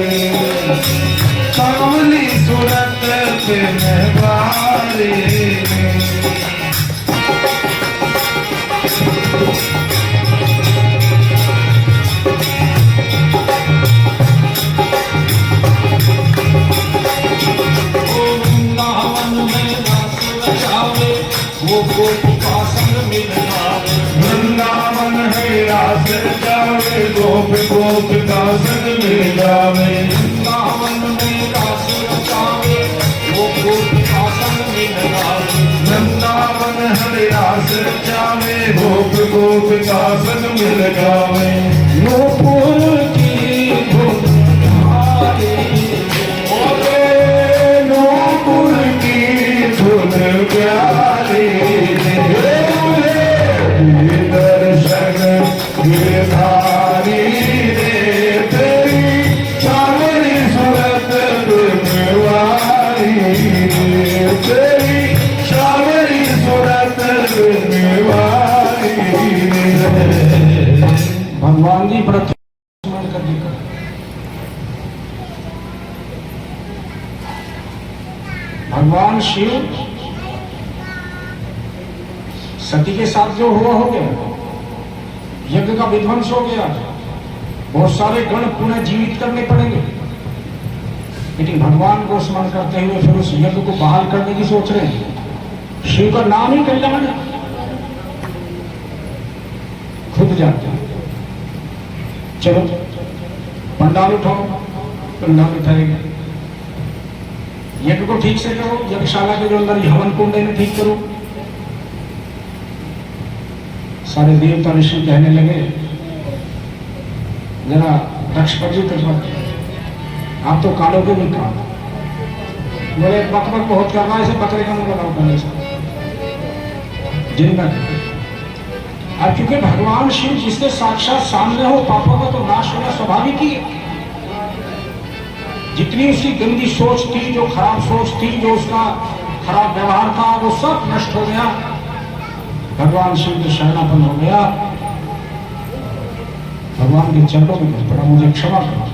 सावली सूरत पे मैं वारी रे। वृंदावन में रस रचावे, वो गोपिका संग मिल जावे, वृंदावन है रास रचावे, गोप गोप का संग मिल जावे, वृंदावन में रस रचावे, वो गोपिका संग मिल जावे। वृंदावन हरे रास रचावे, गोप गोप का संग मिल जावे, नूपुर की धुन प्यारी, नूपुर की धुन प्यारी, दर्शन गिरधारी भगवान शिव सती के साथ जो हुआ हो गया, यज्ञ का विध्वंस हो गया, बहुत सारे गण पुनः जीवित करने पड़ेंगे, लेकिन भगवान को स्मरण करते हुए फिर उस यज्ञ को बहाल करने की सोच रहे हैं। शिव का नाम ही कल्याण है। खुद जाते हैं, चलो पंडाल उठाओ, पंडाल उठाएगा, यज्ञ को ठीक से करो, यज्ञशाला के जो अंदर हवन कुंड है ठीक करो। सारे देवता ऋषि कहने लगे, जरा दक्ष प्रजापति पर आप तो कालों के भी काम, बोले बकबक बहुत कर रहा है, इसे बकरे का मुंह बनाओ करने से जिंदा। अब क्योंकि भगवान शिव जिसके साक्षात सामने हो, पापों का तो नाश होना स्वाभाविक ही है। जितनी उसकी गंदी सोच थी, जो खराब सोच थी, जो उसका खराब व्यवहार था, वो सब नष्ट हो गया। भगवान शिव के शरणापन्न हो गया, भगवान के चरणों में गिर पड़ा, मुझे क्षमा करो,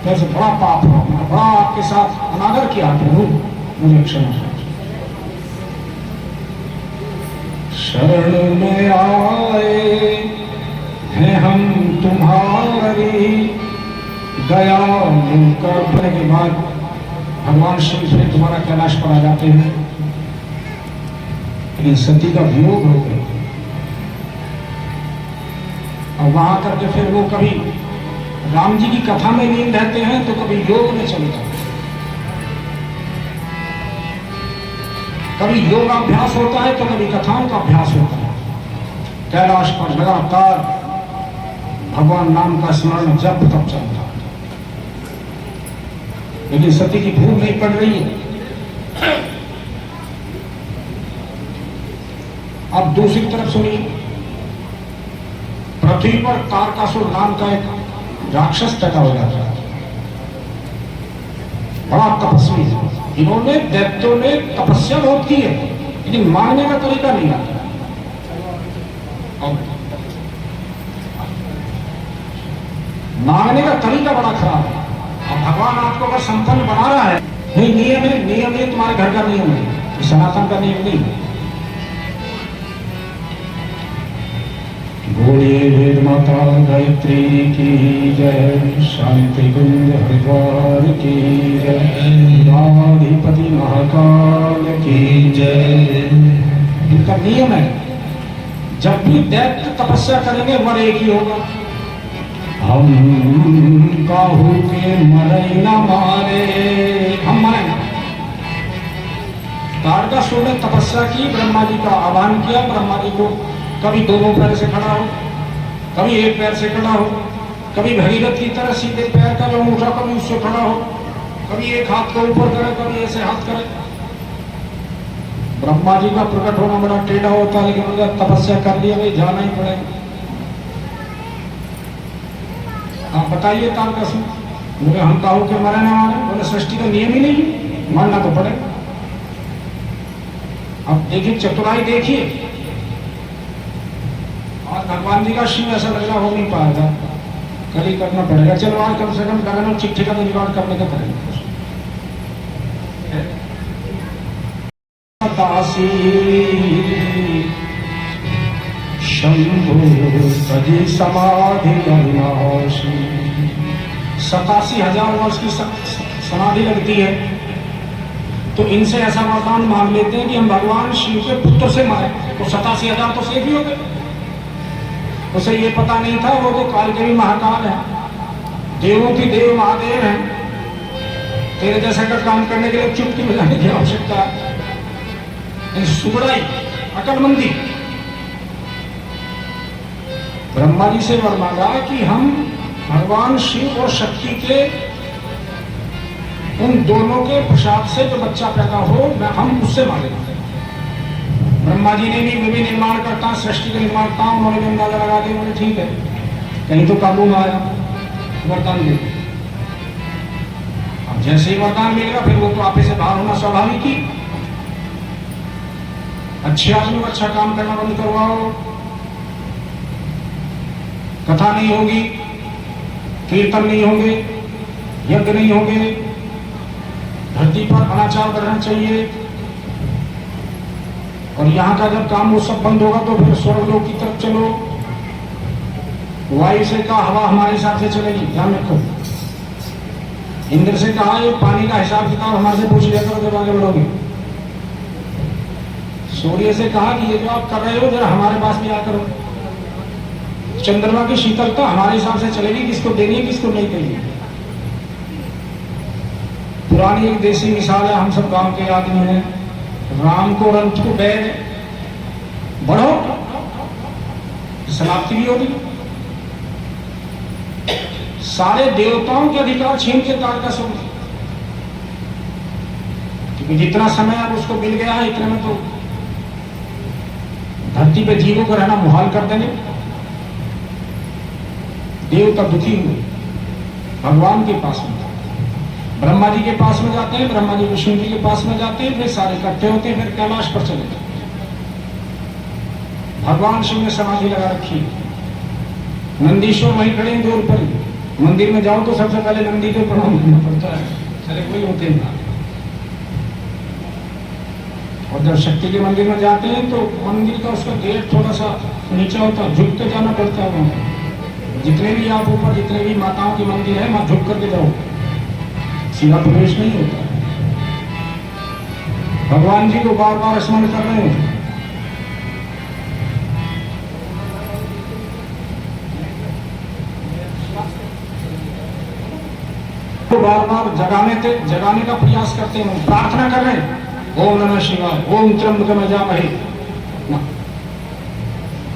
कैसे बड़ा पाप हो, बड़ा आपके साथ अनादर किया प्रभु, मुझे क्षमा करो। शरण में आए हैं हम तुम्हारी, दया करने के बाद भगवान शिव से तुम्हारा कैलाश पर आ जाते हैं, लेकिन सती का वियोग हो गया। और वहां करके फिर वो कभी राम जी की कथा में लीन रहते हैं, तो कभी योग में चले जाते हैं, कभी योगाभ्यास होता है, तो कभी कथाओं का अभ्यास होता है। कैलाश पर लगातार भगवान नाम का स्मरण जप तप चलता है, लेकिन सती की भूख नहीं पड़ रही है। अब दूसरी तरफ सुनिए, पृथ्वी पर तारकासुर नाम का एक राक्षस पैदा हो जाता है, बड़ा तपस्वी है। इन्होंने दैत्यों ने तपस्या बहुत की है, लेकिन मारने का तरीका नहीं आता। मारने का तरीका बड़ा खराब है। अब भगवान आपको अगर संपन्न बना रहा है, नहीं नियम है, नियम है, तुम्हारे घर का नियम है, सनातन का नियम नहीं। बोलिए वेद माता गायत्री की जय, शांति कुंज हरिद्वार की जय, आदिपति महाकाल की जय। इनका नियम है, जब भी दैत्य तपस्या करेंगे वर एक ही होगा, हम काहू के मरे न मारे, हम मरेंगे। तारकासुर ने तपस्या की, ब्रह्मा जी का आह्वान किया, ब्रह्मा जी को कभी दोनों पैर से खड़ा हो, कभी एक पैर से खड़ा हो, कभी भगीरथ की तरह सीधे पैर का जो उठा, कभी उससे खड़ा हो, कभी एक हाथ को ऊपर करे, कभी ऐसे हाथ करे। ब्रह्मा जी का प्रकट होना बड़ा टेढ़ा होता है, लेकिन उन्होंने तपस्या कर लिया, भाई जाना ही पड़ेगा। आप बताइए तारकासुर, बोले हम काहू के मरे ना मारे, बोले सृष्टि का नियम ही नहीं, मानना तो पड़ेगा। अब देखिए चतुराई, देखिए और भगवान जी का शिव ऐसा लग रहा हो नहीं पाएगा, कल ही करना पड़ेगा। चलो आज कम से कम गगन और चिट्ठी का निर्माण करने का करेंगे। दासी शंभु सजी समाधि अविनाशी, 87,000 वर्ष की समाधि लगती है, तो इनसे ऐसा वरदान मांग लेते हैं कि हम भगवान शिव के पुत्र से मारे, तो 87,000 तो सेफ ही हो गए। उसे ये पता नहीं था वो तो कालकेवी महाकाल है, देवों की देव महादेव है, तेरे जैसा का काम करने के लिए चुटकी बजाने की आवश्यकता है। सुगड़ाई, अकलमंदी, ब्रह्मा जी से वर मांगा कि हम भगवान शिव और शक्ति के उन दोनों के प्रसाद से जो बच्चा पैदा हो, हम उससे मांगेंगे। ब्रह्मा जी ने भी, मैं भी निर्माण करता, सृष्टि का निर्माण करता, उन्होंने भी अंदाजा लगा दिया, उन्होंने ठीक है, कहीं तो काबू में आया, वरदान दे। अब जैसे ही वरदान मिलेगा फिर वो तो आपे से बाहर होना स्वाभाविक ही। अच्छे आदमी को अच्छा काम करना बंद करवाओ, कथा नहीं होगी, कीर्तन नहीं होंगे, यज्ञ नहीं होंगे, धरती पर अनाचार बढ़ना चाहिए। और यहाँ का जब काम वो सब बंद होगा तो फिर स्वर्गलोक की तरफ चलो। वायु से कहा हवा हमारे हिसाब से चलेगी, ध्यान रखो। इंद्र से कहा ये पानी का हिसाब किताब हमारे से पूछ लिया करो जब आगे बढ़ोगे। सूर्य से कहा कि ये जो आप कर रहे हो जरा हमारे पास भी आ करो। चंद्रमा की शीतलता हमारे हिसाब से चलेगी, किसको देनी है किसको नहीं देनी। पुरानी एक देसी मिसाल है, हम सब गांव के आदमी हैं। राम को रंथ को बैग बढ़ो, समाप्ति भी होगी। सारे देवताओं के अधिकार छीन के तारका सुन, क्योंकि जितना समय अब उसको मिल गया है इतने में तो धरती पे जीवों को रहना मुहाल कर देंगे। देवता दुखी हुए, भगवान के पास में ब्रह्मा जी के पास में जाते हैं, ब्रह्मा जी विष्णु जी के पास में जाते हैं, फिर सारे इकट्ठे होते हैं, फिर कैलाश पर चले जाते हैं। भगवान शिव ने समाधि लगा रखी है। नंदीश्वर वहीं खड़े हैं दूर पर। मंदिर में जाओ तो सबसे पहले नंदी को प्रणाम करना पड़ता है, चले कोई होते हैं। और जब शक्ति के मंदिर में जाते हैं तो मंदिर का उसका गेट थोड़ा सा नीचा होता है, झुक के जाना पड़ता है वहां। जितने भी आप ऊपर जितने भी माताओं के मंदिर है वहां झुक करके जाओ, सीधा प्रवेश नहीं होता। भगवान जी को बार बार स्मरण कर रहे हैं। तो बार बार जगाने का प्रयास करते हैं, प्रार्थना कर रहे हैं। ओम नमः शिवाय, ओम त्र्यंबकम यजामहे।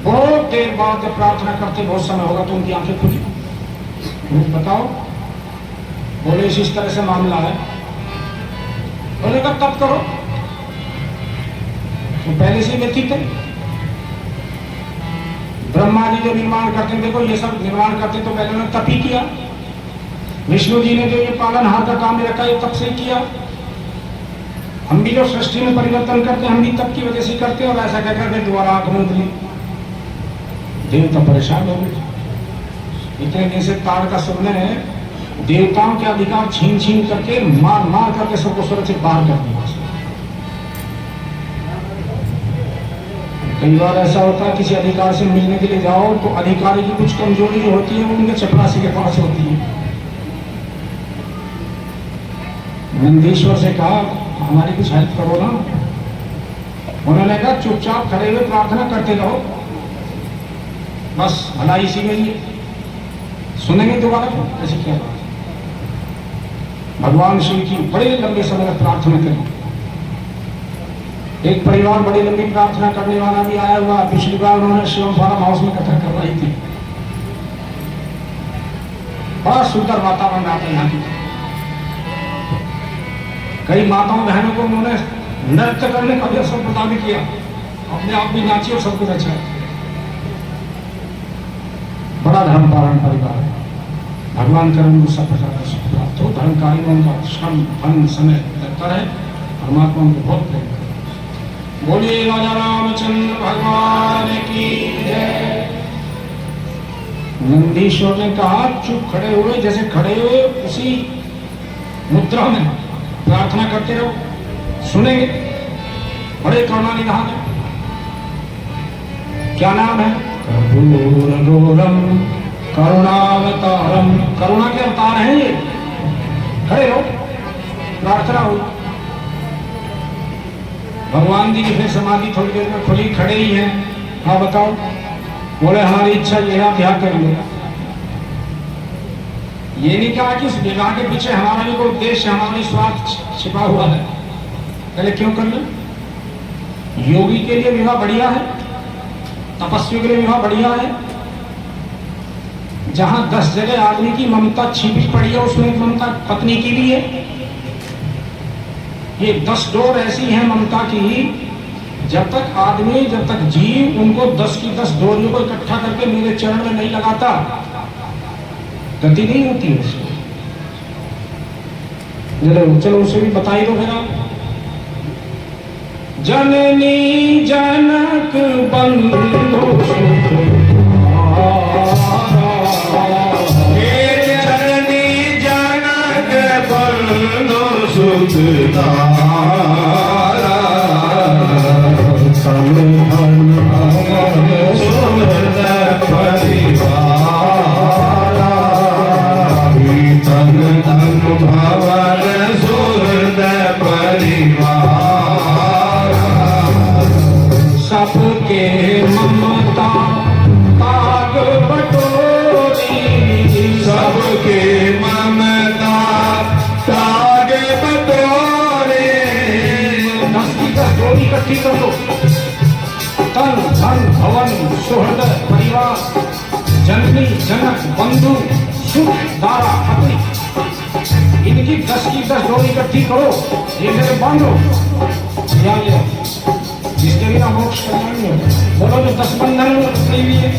बहुत देर बाद जब प्रार्थना करते बहुत समय होगा तो उनकी आंखें खुली। बताओ, बोले इस तरह से मामला है। बोले कब तब करो, तो पहले से व्यतीत थे। ब्रह्मा जी जो निर्माण करते, देखो ये सब निर्माण करते तो पहले उन्होंने तप ही किया। विष्णु जी ने जो ये पालनहार का काम रखा ये तब से किया। हम भी जो सृष्टि में परिवर्तन करते हैं हम भी तब की वजह से करते हैं। और ऐसा कहकर के दोबारा आंख मूंद ली। देवता परेशान हो गए। इतने दिन से तारका सुर ने देवताओं के अधिकार छीन छीन करके मार मार करके सबको सुरक्षित बाहर कर दिया। कई बार ऐसा होता है किसी अधिकार से मिलने के लिए जाओ तो अधिकारी की कुछ कमजोरी जो होती है वो उनके चपरासी के पास होती है। नंदीश्वर से कहा हमारी कुछ हेल्प करो ना। उन्होंने कहा चुपचाप खड़े हुए प्रार्थना करते रहो, बस भला इसी में ही सुनेंगे दोबारा। ऐसे क्या बात। भगवान शिव की बड़े लंबे समय तक प्रार्थना करी। एक परिवार बड़ी लंबी प्रार्थना करने वाला भी आया हुआ। पिछली बार उन्होंने शिवम फार्म हाउस में कथा करवाई थी। बड़ा सुंदर वातावरण आता है यहाँ की। कई माताओं बहनों को उन्होंने नृत्य करने का भी अवसर प्रदान किया। अपने आप भी नाची और सब कुछ अच्छा। बड़ा धर्म पारण परिवार है। भगवान करे उनको सब प्रकार का सुख प्राप्त हो। धर्म कार्यों में उनका श्रम धन समय लगता है। परमात्मा उनको बहुत प्रेम करे। बोलिए राजा रामचंद्र भगवान की जय। नंदीश्वर ने कहा चुप खड़े हुए, जैसे खड़े हुए उसी मुद्रा में प्रार्थना करते रहो, सुनेंगे। बड़े करुणानिधान है। क्या नाम है? कर्पूरगौरम करुणावतारम। करुणा के अवतार हैं ये। खड़े रहो, प्रार्थना हो। भगवान जी की फिर समाधि थोड़ी देर में खुली, खड़े ही हैं। हाँ बताओ। बोले हमारी इच्छा ये है, ध्यान कर लो। ये नहीं कहा कि उस विवाह के पीछे हमारा भी कोई उद्देश्य, हमारा स्वार्थ छिपा हुआ है। पहले क्यों कर लो? योगी के लिए विवाह बढ़िया है, तपस्वी के लिए विवाह बढ़िया है। जहां 10 जगह आदमी की ममता छिपी पड़ी है उसमें एक ममता पत्नी की भी है। ये 10 डोर ऐसी हैं ममता की, जब तक जीव उनको 10 की 10 डोरियों को इकट्ठा करके मेरे चरण में नहीं लगाता गति नहीं होती है उसको। चलो उसे भी बताई दो फिर आप। जननी जनक बंधु जननी जनक बंधु सुख सुखदारा तन धन भवन सुहृद परिवारा तन धन भवन सुहृद परिवारा सबके ममता ताग बटोरी सबके ममता ताग बटोरे 10 की 10 जोड़ी इकट्ठी कर लो। तन धन भवन सुहृद परिवार जननी जनक बंधु सुख दारा पत्नी, इनकी 10 की 10 जोड़ी इकट्ठी करो, ये मेरे बांधो। ध्यान ले, जिसके बिना मोक्ष कल्याण नहीं होता। बोलो जो 10 बंधन में पकड़ी हुई है,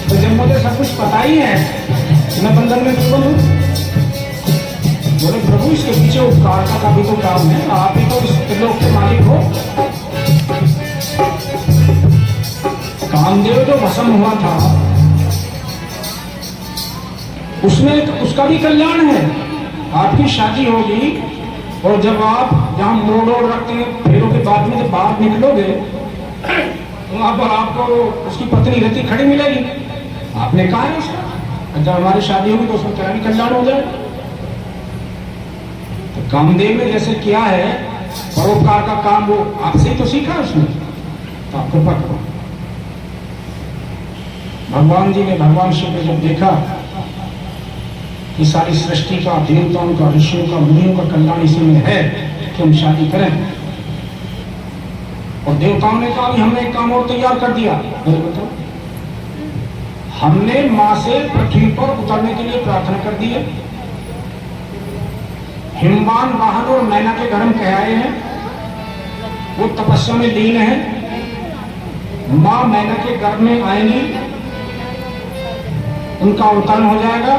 तो जब मुझे सब कुछ पता ही है, मैं बंधन में क्यों बनूं? बोले प्रभु इसके पीछे उपकार का भी तो काम है, आप ही तो इस त्रिलोक के मालिक हो। कामदेव जो भस्म हुआ था, उसमें उसका भी कल्याण है। आपकी शादी होगी और जब आप जहाँ मोड़ रखते हैं फेरों के बाद में जब बाहर निकलोगे तो वहां पर आपको उसकी पत्नी रहती खड़ी मिलेगी। आपने कहा है उसका, जब हमारी शादी होगी तो उसमें क्या भी कल्याण हो जाए। तो कामदेव ने जैसे किया है परोपकार का काम, वो आपसे ही तो सीखा उसने, तो आप कृपा करो। भगवान जी ने भगवान शिव ने जब देखा कि सारी सृष्टि का, देवताओं का, ऋषियों का, मुनियों का कल्याण इसी में है कि हम शादी करें, और देवताओं ने कहा हमने एक काम और तैयार कर दिया। बोले बताओ। हमने मां से पृथ्वी पर उतरने के लिए प्रार्थना कर दी है। हिमवान वाहन और मैना के घर हम कह आए हैं, वो तपस्या में लीन है। मां मैना के गर्भ में आएंगी, उनका अवतरण हो जाएगा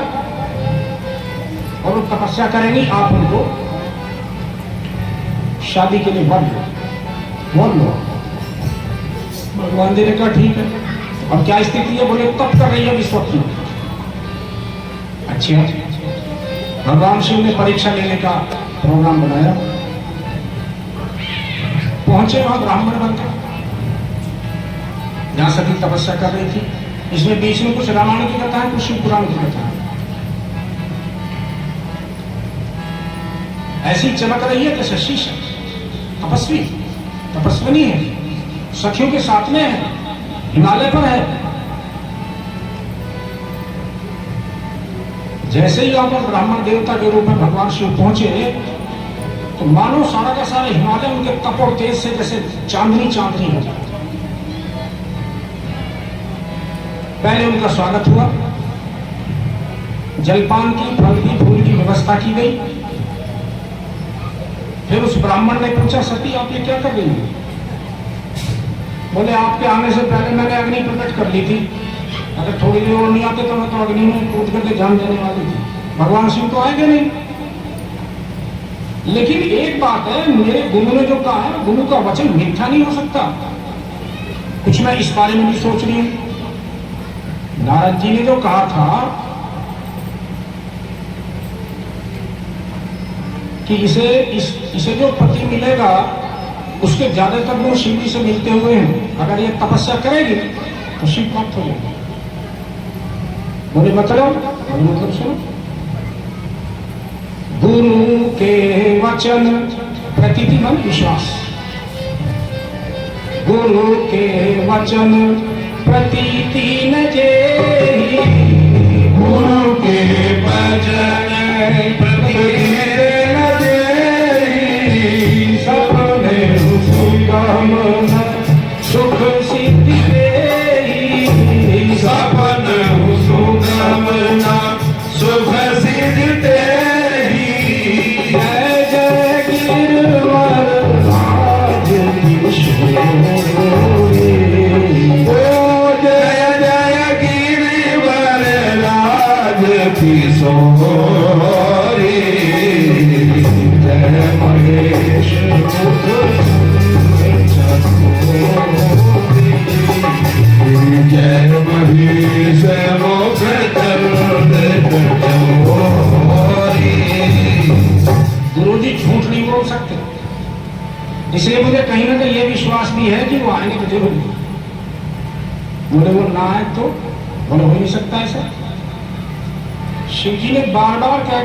और वो तपस्या करेंगी, आप उनको शादी के लिए वर लो, बोल लो। भगवान जी ने कहा ठीक है। अब क्या स्थिति है? बोले तप कर रही है इस वक्त में। अच्छा, भगवान शिव ने परीक्षा लेने का प्रोग्राम बनाया। पहुंचे वहां ब्राह्मण बनकर, जहां सती तपस्या कर रही थी। इसमें बीच में कुछ रामायण की कथा है, कुछ शिव पुराण की कथा है। ऐसी चमक रही है जैसे शीशा। तपस्वी, तपस्विनी है, सखियों के साथ में है, हिमालय पर है। जैसे ही यहाँ पर ब्राह्मण देवता के रूप में भगवान शिव पहुंचे, तो मानो सारा का सारा हिमालय उनके तप और तेज से जैसे चांदनी चांदनी हो जाए। पहले उनका स्वागत हुआ, जलपान की, फल की, फूल की व्यवस्था की गई। फिर उस ब्राह्मण ने पूछा, सती आप ये क्या कर रही हैं? बोले आपके आने से पहले मैंने अग्नि प्रकट कर ली थी, अगर थोड़ी देर और नहीं आते तो मैं तो अग्नि में कूद करके जान देने वाली थी। भगवान शिव तो आएंगे नहीं। लेकिन एक बात है, मेरे गुरु ने जो कहा है, गुरु का वचन मिथ्या नहीं हो सकता। कुछ मैं इस बारे में भी सोच रही हूं। नारद जी ने जो कहा था कि इसे जो पति मिलेगा उसके ज्यादातर गुण शिव जी से मिलते हुए हैं। अगर ये तपस्या करेगी तो शिव प्राप्त हो जाएगा। बोले मतलब सुनो, गुरु के वचन प्रतीति मन विश्वास, गुरु के वचन प्रतीति न जेहि, गुरु के वचन प्रतीति न जेहि, सपने सुकामना सुख सिद्धि देहि, सपन सुकामना सुख सिद्धि देहि। जय जय गिरवर राज किशोरी, ओ जय जय गिरिवर राज किशोरी। बोल सकते, इसलिए मुझे कहीं ना कहीं ये विश्वास भी है कि वो आएंगे तो जरूर। बोले वो ना आए तो बोले हो नहीं सकता ऐसा। शिव जी ने बार बार कह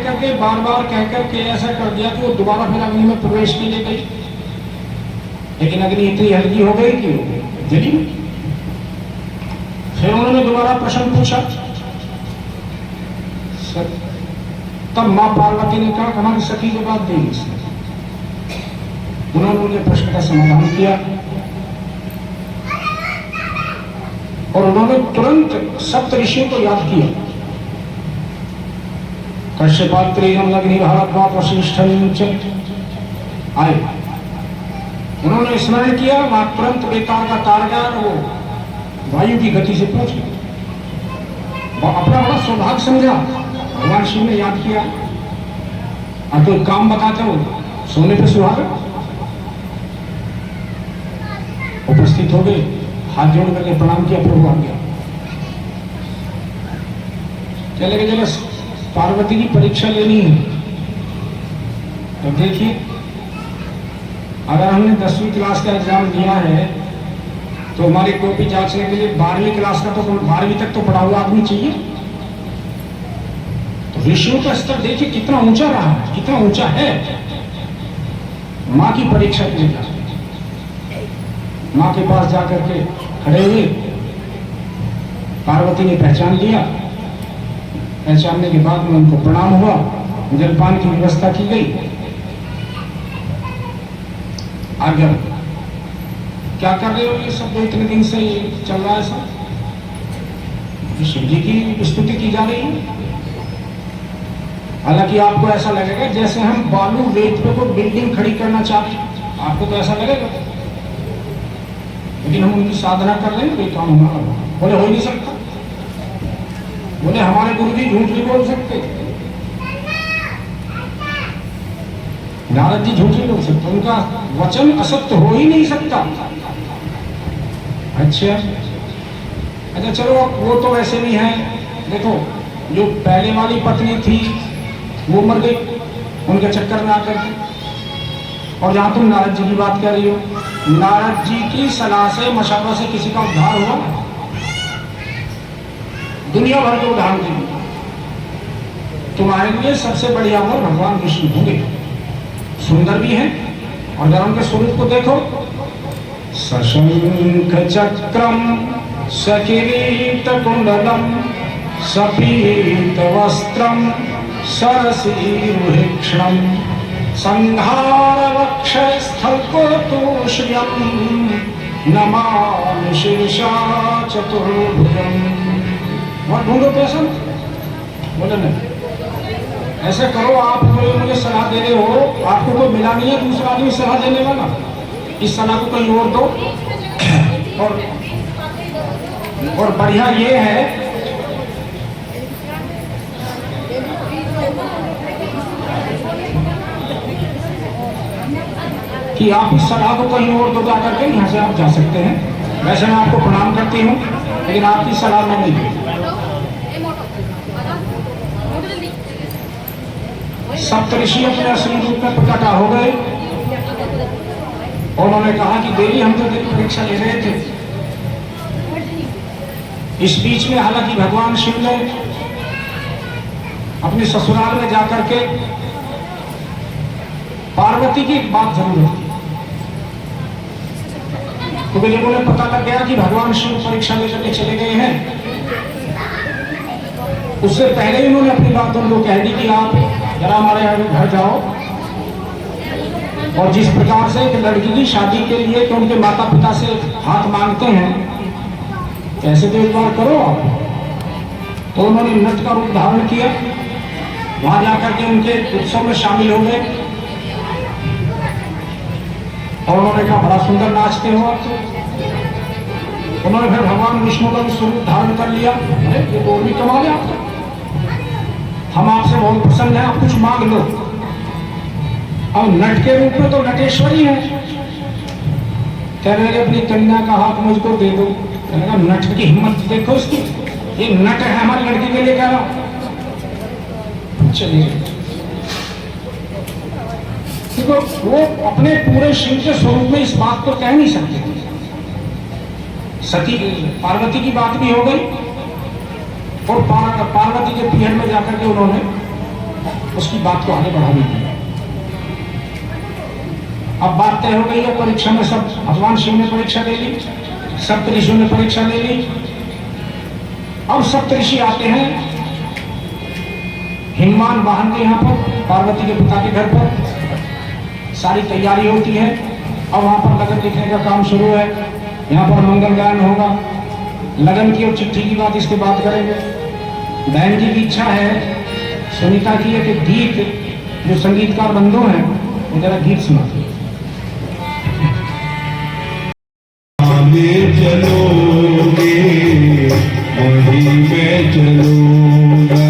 करके ऐसा कर दिया कि वो दोबारा फिर अग्नि में प्रवेश के लिए गई, लेकिन अग्नि इतनी हल्की हो गई कि जली। फिर उन्होंने दोबारा प्रश्न पूछा, तब मां पार्वती ने कहा हमारी सखी को बात देगी। उन्होंने उनके प्रश्न का समाधान किया और उन्होंने तुरंत सप्त ऋषियों को याद किया। कश्यपात्रेयम अग्निभारद्वाज वशिष्ठ आए, उन्होंने स्मरण किया, वहां तुरंत बेतार का तार गया, वो वायु की गति से पहुंच गया। अपना बड़ा सौभाग्य समझा, भगवान शिव ने याद किया। अब कोई काम बताते हो, सोने पे सुहागा। उपस्थित हो गए, हाथ जोड़ करके प्रणाम किया, प्रभु आ गया। चले गए, जगह पार्वती की परीक्षा लेनी है। तो देखिए, अगर हमने 10वीं क्लास का एग्जाम दिया है तो हमारी कॉपी जांचने के लिए 12वीं क्लास का तो 12वीं तक तो पढ़ा हुआ आदमी चाहिए। तो ऋषियों का स्तर देखिए कितना ऊंचा रहा है, कितना ऊंचा है। मां की परीक्षा के लिए मां के पास जाकर के खड़े हुए, पार्वती ने पहचान लिया। पहचानने के बाद में उनको प्रणाम हुआ, जलपान की व्यवस्था की गई। आगे क्या कर रहे हो, ये सब जो इतने दिन से चल रहा है सब, शिव जी की स्तुति की जा रही है। हालांकि आपको ऐसा लगेगा जैसे हम बालू रेत पे कोई बिल्डिंग खड़ी करना चाहते हैं, आपको तो ऐसा लगेगा, लेकिन हम उनकी साधना कर रहे हैं, कोई काम हमारा बोले हो ही नहीं सकता। बोले हमारे गुरु जी झूठ नहीं बोल सकते, नारद जी झूठ नहीं बोल सकते, उनका वचन असत्य हो ही नहीं सकता। अच्छा चलो, वो तो वैसे भी है। देखो, जो पहले वाली पत्नी थी वो मर गई उनके चक्कर में आकर के, और जहां तुम नारद जी की बात कर रही हो, नारद जी की सलाह से मशवरा से किसी का उद्धार हुआ? दुनिया भर के उदाहरण दी। तुम्हारे लिए सबसे बढ़िया वो भगवान विष्णु होंगे, सुंदर भी हैं, और जरा उनके स्वरूप को देखो। सशंख चक्रम सकिरीट कुंडलम सपीत वस्त्रम सरसीरुहिक्षणम संहार वक्षस्थल को तूष्यम नमामि शीर्षा चतुर्भुजम। और ढूंढो कैसा, बोले नहीं ऐसे करो। आप जो मुझे सलाह दे रहे हो, आपको कोई मिला नहीं है दूसरा आदमी सलाह देने वाला, इस सलाह को कहीं और दो। और बढ़िया ये है कि आप इस सलाह को कहीं और दो जाकर के, यहाँ से आप जा सकते हैं। वैसे मैं आपको प्रणाम करती हूँ, लेकिन आपकी सलाह मैं नहीं दूँ। सप्तऋषि अपने असली रूप में प्रकट हो गए और उन्होंने कहा कि देवी हम तो तेरी परीक्षा ले रहे थे। इस बीच में हालांकि भगवान शिव ने अपने ससुराल में जाकर के पार्वती की एक बात जरूर होती, क्योंकि जब उन्हें पता लग गया कि भगवान शिव परीक्षा लेकर के चले गए हैं, उससे पहले ही उन्होंने अपनी बात उनको कह दी कि आप जरा हमारे घर जाओ, और जिस प्रकार से एक लड़की की शादी के लिए तो उनके माता पिता से हाथ मांगते हैं, कैसे तो एक बार करो आप। तो उन्होंने नृत्य का रूप धारण किया, वहां जाकर के उनके उत्सव में शामिल हो गए और उन्होंने कहा बड़ा सुंदर नाचते हो आप। उन्होंने फिर भगवान विष्णु का स्वरूप धारण कर लिया। अरे ये तो और भी कमाल है आपका, हम आपसे बहुत प्रसन्न हैं, आप कुछ मांग लो। अब नट के रूप में तो नटेश्वरी है, कहने लगे अपनी कन्या का हाथ मुझको दे दो। कहने लगा नट की हिम्मत देखो इसकी, ये नट है हमारी लड़की के लिए कह रहा। चलिए देखो वो अपने पूरे शिव के स्वरूप में इस बात को कह नहीं सकते थे। सती पार्वती की बात भी हो गई और पार्वती के पीहर में जाकर के उन्होंने उसकी बात को आगे बढ़ा भी दिया। अब बात तय हो गई है, परीक्षा में सब भगवान शिव ने परीक्षा ले ली, सप्त ऋषियों ने परीक्षा ले ली। अब सप्त ऋषि आते हैं हिमवान वाहन के यहाँ पर पार्वती के पिता के घर पर, सारी तैयारी होती है। अब वहां पर लगन लिखने का काम शुरू है, यहाँ पर मंगल गायन होगा। लगन की और चिट्ठी की बात इसके बाद करेंगे। बहन जी की इच्छा है, सुनीता की है कि गीत जो संगीतकार बंधु हैं वो जरा गीत सुनाते। चलोगे वहीं मैं चलूंगा,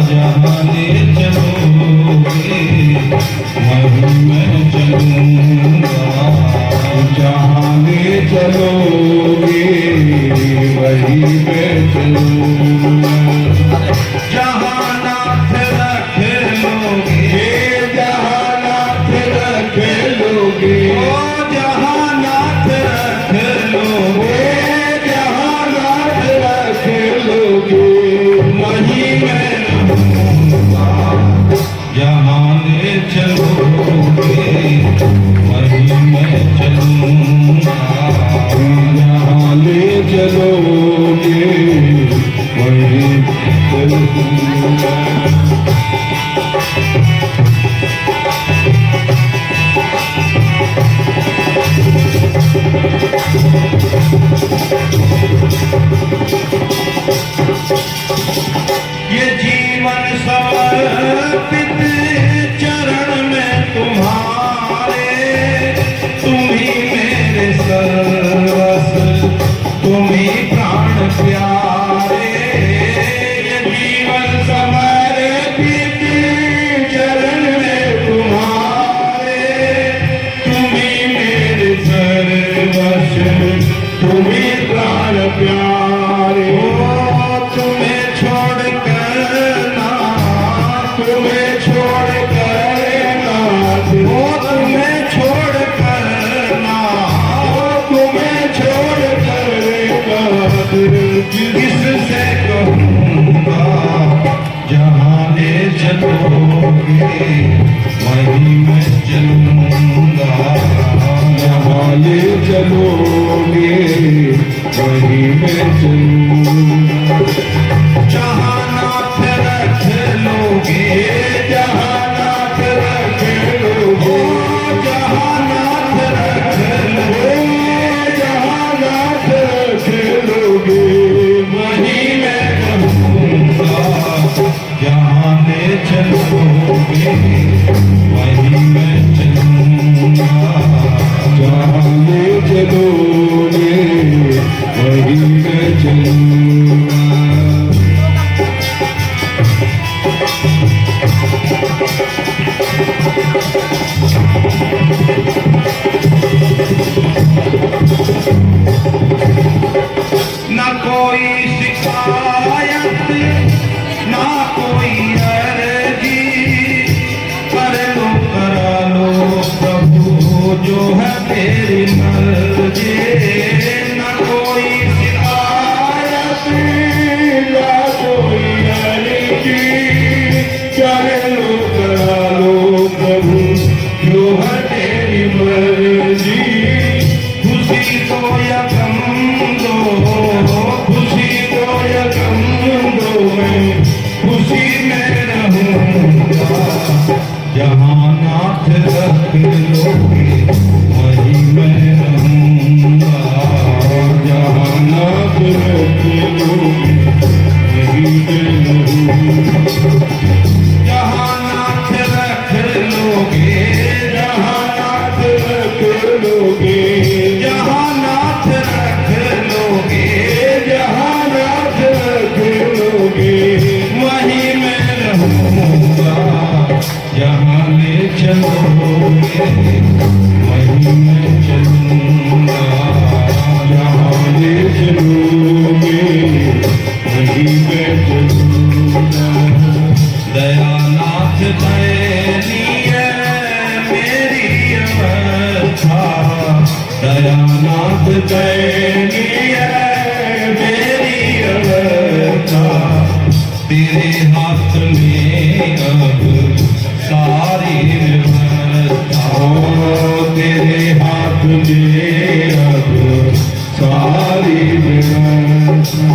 जहाँ ले चलोगे वहीं मैं चलूंगा, जहाँ ले चलोगे वहीं मैं चलूंगा, जहाँ नाथ रख लोगे, जहाँ नाथ रख लोगे, जहाँ नाथ रख लोगे, जहाँ नाथ रख लोगे वहीं मैं रहूंगा, जहाँ ले चलोगे वहीं मैं चलूंगा, जहाँ ले चलोगे वहीं चलूंगा। ये जीवन समर्पित चरण में तुम्हारे, तुम ही मेरे सर्वस्व, तुम ही प्राण प्यारे। ये जीवन समर्पित चरण में तुम्हारे, तुम ही मेरे सर्वस्व, तुम ही प्राण प्यारे। तुम्हें छोड़ कर ना, तुम्हें छोड़ कर ना, वो तुम्हें छोड़ कर ना, तुम्हें छोड़ कर किससे कहूँगा, जहाँ ले चलोगे वहीं मैं चलूँगा, जहाँ ले चलोगे वहीं मैं चलूँगा, जहाँ नाथ रख लोगे, जहाँ नाथ रख लोगे, जहाँ नाथ रख लोगे, जहाँ नाथ रख लोगे वहीं मैं रहूँगा, जहाँ ले चलोगे वहीं मैं चलूँगा, जहाँ ले चलोगे वहीं मैं चलूँगा। ना कोई शिकायत, ना कोई अर्जी, कर लो करा लो प्रभु जो है तेरी मर्जी। ना कोई शिकायत, ना कोई अर्जी, कर लो करा लो प्रभु जो है तेरी मर्जी। खुशी दो या गम दो, खुशी दो या गम दो, मैं खुशी में रहूँगा, जहाँ नाथ रख लोगे वहीं मैं रहूँगा, जहाँ नाथ रख लोगे वहीं मैं रहूँगा, जहाँ नाथ रख लोगे, जहाँ नाथ रख लोगे, जहाँ नाथ रख लोगे, जहाँ नाथ रख लोगे वहीं मैं रहूँगा, जहाँ ले चलोगे वहीं मैं चलूँगा, जहाँ ले चलोगे वहीं मैं चलूँगा। दयानाथ दयनीय दयानाथ दयनीय मेरी अवस्था, तेरे हाथ में अब सारी व्यवस्था, तेरे हाथ में अब सारी व्यवस्था।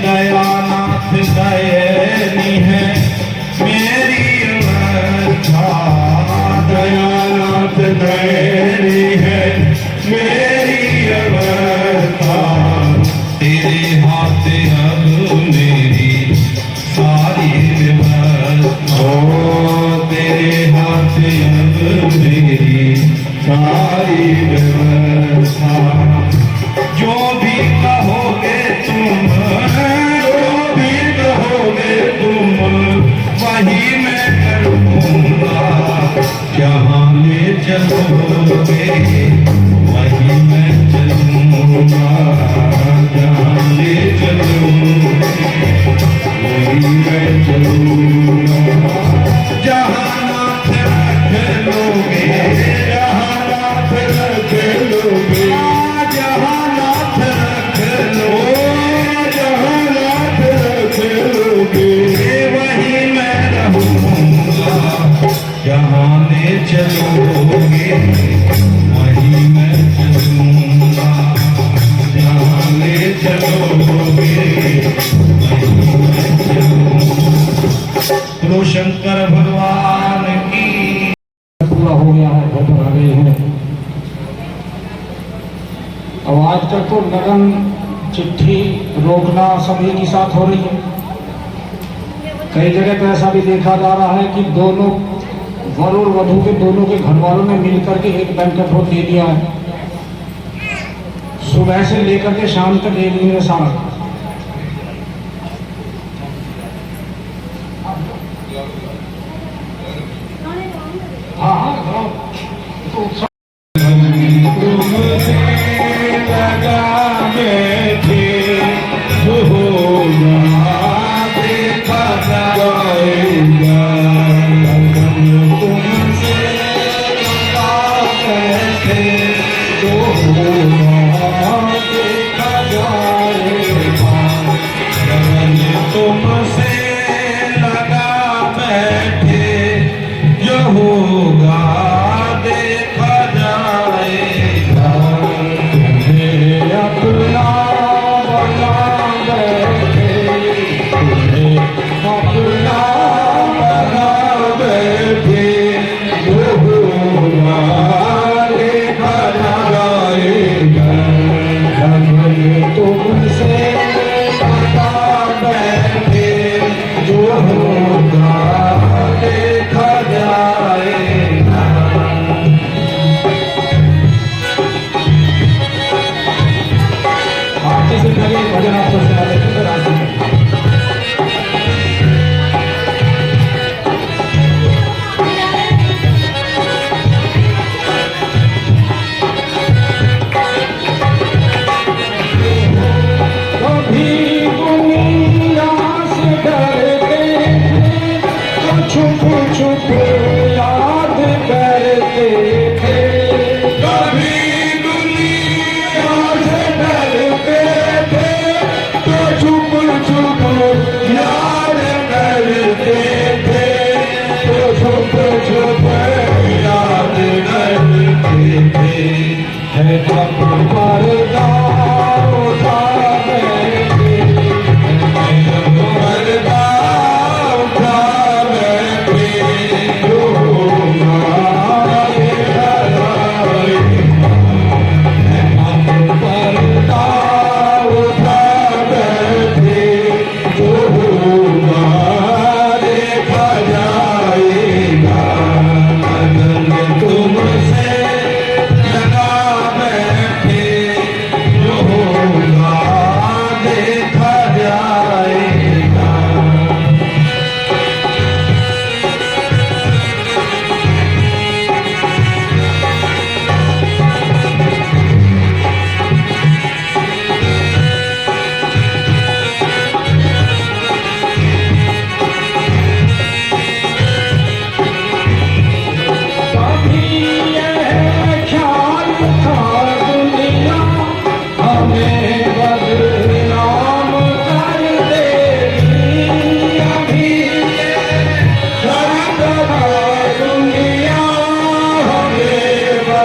दयानाथ दयनी है मेरी अवस्था, दयानाथ दयनी है मेरी अवस्था, तेरे हाथ अब मेरी सारी व्यवस्था, तेरे हाथ अब मेरी सारी व्यवस्था। जो भी कहोगे तुम, जो भी कहोगे तुम, वही मैं करूँगा। जहाँ ले चलोगे वही मैं चलूँगा, जहाँ ले चलोगे वही मैं चलूँगा। जहाँ नाथ रख लोगे, जहाँ नाथ रख लोगे, जहाँ नाथ रख लोगे, जहाँ नाथ रख लोगे वही मैं रहूँगा। जहाँ ले चलोगे वही मैं चलूँगा, जहाँ ले चलोगे वही मैं चलूँगा। बोलो शंकर भगवान की। पूरा हो गया है, घर आ गए हैं। अब आजकल तो लगन चिट्ठी रोकना सब एक ही साथ हो रही है। कई जगह तो ऐसा भी देखा जा रहा है कि दोनों वर और वधू के दोनों के घर वालों ने मिलकर के एक बैंकेट हॉल दे दिया है। सुबह से लेकर के शाम तक एक दिन में सारा। हाँ हाँ तो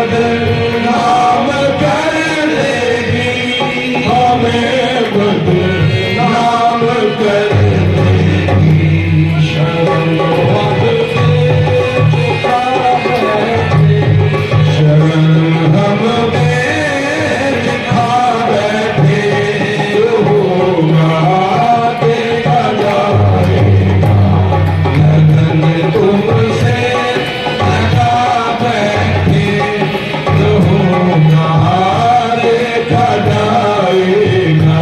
बदनाम कर देगी, हमें बदनाम कर देगी। शरण शरण हम बेच खा बैठे, होगा देखा जाएगा। लगन तुमसे लगा बैठे, होगा देखा जाएगा।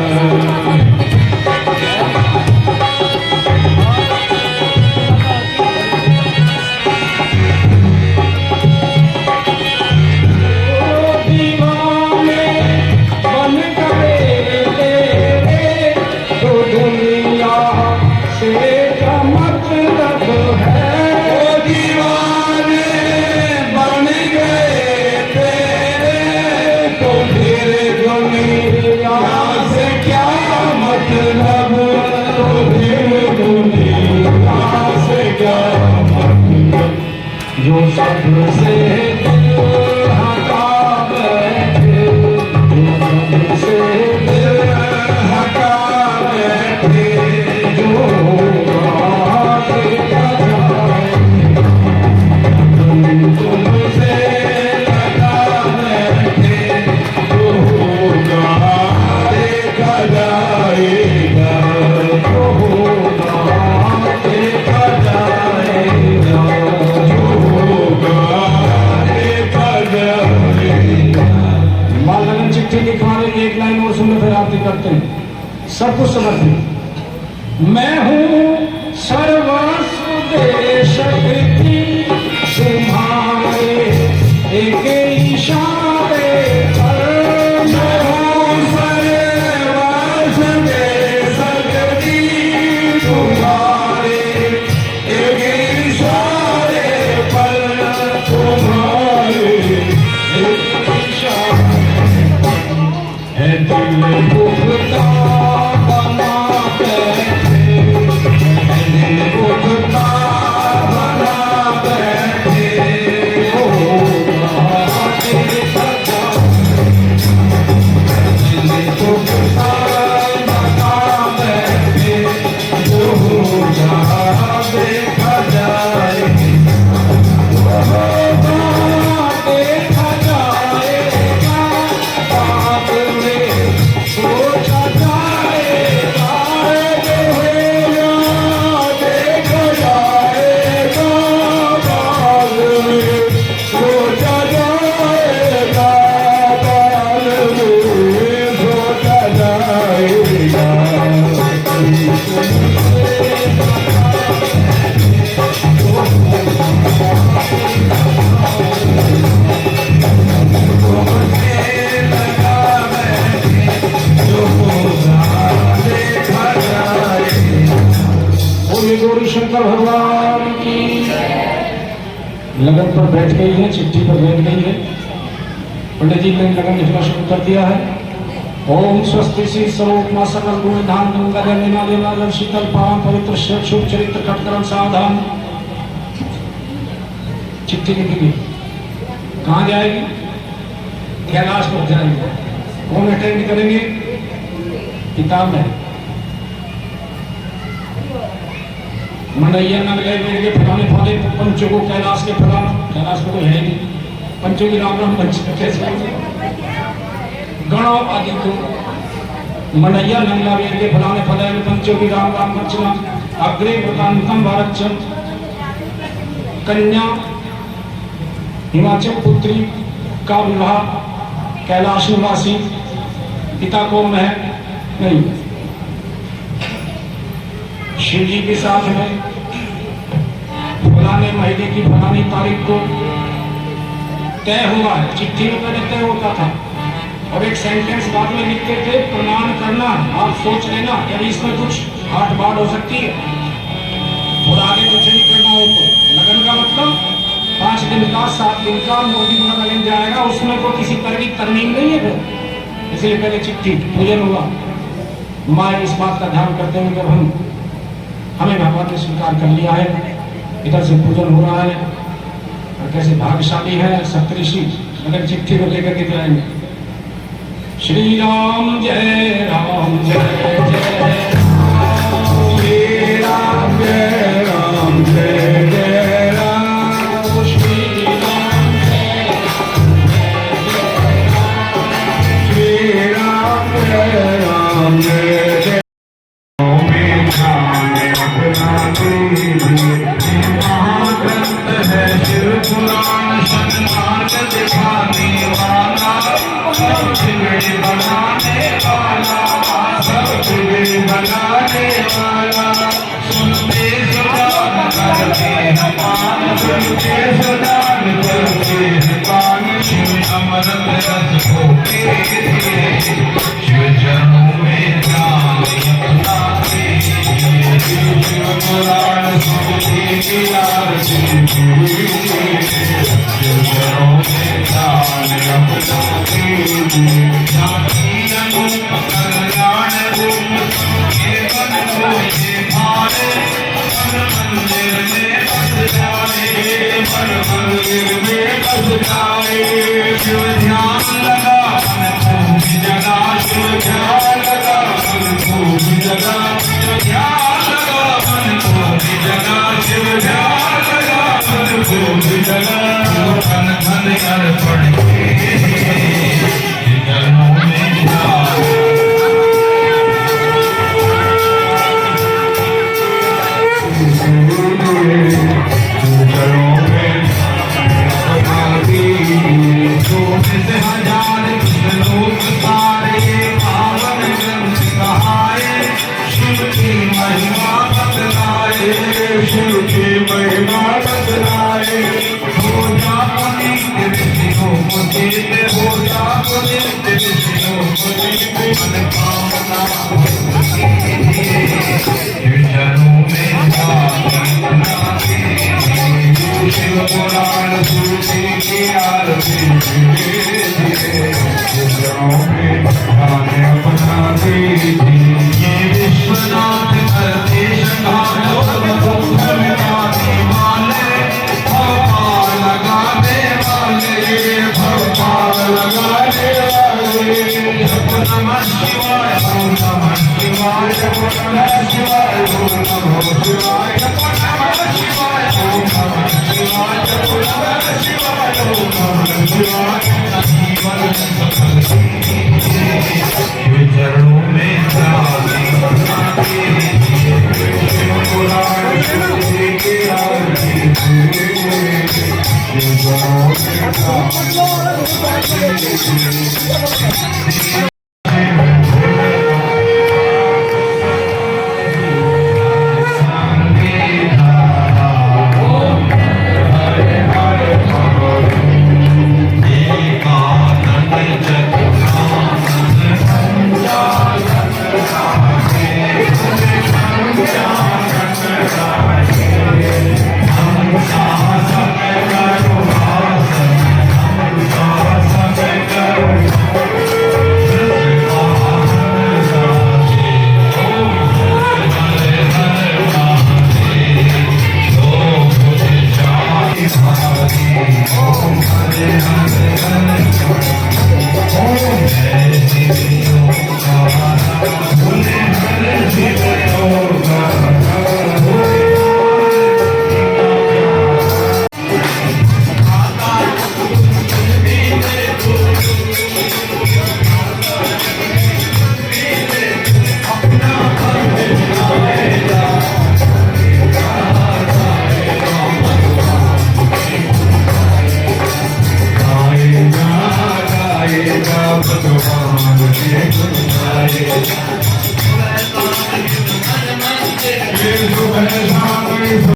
दीवाने बन गए तेरे, तो दुनिया से क्या मतलब है। दीवाने बन गए तेरे, तो फिर दुनिया से क्या मतलब, तो फिर दुनिया से क्या मतलब। जो सबसे दिल हटा बैठे, जो सबसे दिल हटा बैठे, जो होगा देखा जाएगा। तुमसे लगा बैठे, जो होगा देखा जाएगा। जो होगा देखा जाएगा। जो होगा देखा जाएगा। मां लगन चिट्ठी लिखवा देंगे, एक लाइन और सुन लो फिर आरती करते हैं। सब कुछ समझ लो। मैं हूँ सर्वस्व देश की, तुम्हारे एक इशारे पर। मैं हूँ सर्वस्व देश की, तुम्हारे एक इशारे पर, तुम्हारे एक इशारे है। दिल पुख्ता बना बैठे, है दिल पुख्ता बना बैठे, होगा देखा जाएगा। दिल पुख्ता बना बैठे, जो होगा देखा जाएगा। देखा जाएगा, बाद में सोचा जाएगा। देखा जाएगा, बाद में सोचा जाएगा। बाद में सोचा जाएगा। बोले गौरी शंकर भगवान की। लगन पर बैठ गई है, चिट्ठी पर बैठ गई है। पंडित जी ने लगन लिखना शुरू कर दिया है। ओम स्वस्ति श्री स्वरूप मां सकल गुण धाम गंगा नीना देवा शीतल पावन पवित्र शुभ चरित्र कटकरम सावधान। चिट्ठी लिखेगी, कहाँ जाएगी? कैलाश पर जाएगी। कौन अटेंड करेंगे? किताब में मनैया नग गए मेरे फलाने फलाने पंचों को कैलाश के फलाना। कैलाश में कोई है नहीं, पंचों की राम राम पंच कैसे गणो आदि को मनैया नंगा वेद के फलाने फलाने पंचों की राम राम पंचना। अग्रे वृतांतम भारत कन्या हिमाचल पुत्री का विवाह कैलाश निवासी। पिता कौन है? नहीं, शिव जी के साथ में फलाने महीने की फलानी तारीख को तय हुआ है। चिट्ठी में पहले तय होता था और एक सेंटेंस बाद में लिखते थे, प्रमाण करना। आप सोच लेना यदि इसमें कुछ हाथ बाढ़ हो सकती है और आगे कुछ नहीं करना हो तो। लगन का मतलब 5 दिन का, 7 दिन का, 9 दिन का लगन जाएगा, उसमें को किसी तरह की तरमीम नहीं है फिर। इसलिए पहले चिट्ठी पूजन हुआ। माँ इस बात का ध्यान करते हैं जब हमें भगवान ने स्वीकार कर लिया है, इधर से पूजन हो रहा है और कैसे भाग्यशाली है सप्तऋषि अगर चिट्ठी को लेकर के जाएंगे। श्री राम जय राम जय जय श्री राम जय राम जय जय राम श्री राम श्री राम जय राम जय जय महाग्रंथ है शिव पुराण सन्मार्ग दिखाने वाला सब बिगड़े बनाने वाला सब बिगड़े बनाने वाला सुनते सुदान करते हमान सुनते सुदान करते हमान शिव अमृत रस को पीते शिव जनों में ध्यान अपना शिव पुराण सुनते की आरती शिव जनों में ध्यान अपना जाति अनूप कल्याण रूप सबके मन को ये भाए मन मंदिर में बस जाए मन मंदिर में बस जाए शिव ध्यान लगा मन को भी जगा शिव ध्यान लगा मन को भी जगा शिव ध्यान लगा मन को भी जगा शिव ध्यान लगा मन को भी जगा धन धन अर्पण चरणों में ध्यान चरणों में समाधि चौबीस हजार लोक सारे पावन ग्रंथ कहाए शिव की महिमा बतलाए शिव की महिमा बतलाए हो जा पुनीत ऋषियों को जीत हो जा पुनीत ऋषियों को जीत मनोकामना चरणों में शिव पुराण सूची की आरती चरणों में ध्यान अपना ये विश्वनाथ करते लगाने वाले भगवान लगाने वाले भगवान लगाने वाले जप नमः शिवाय ओम नमः शिवाय जप नमः शिवाय ओम नमः शिवाय जप नमः शिवाय ओम नमः शिवाय जप नमः शिवाय ओम नमः शिवाय जीवन सफल कीजिए चरणों में शिव पुराण सूची की आरती Hare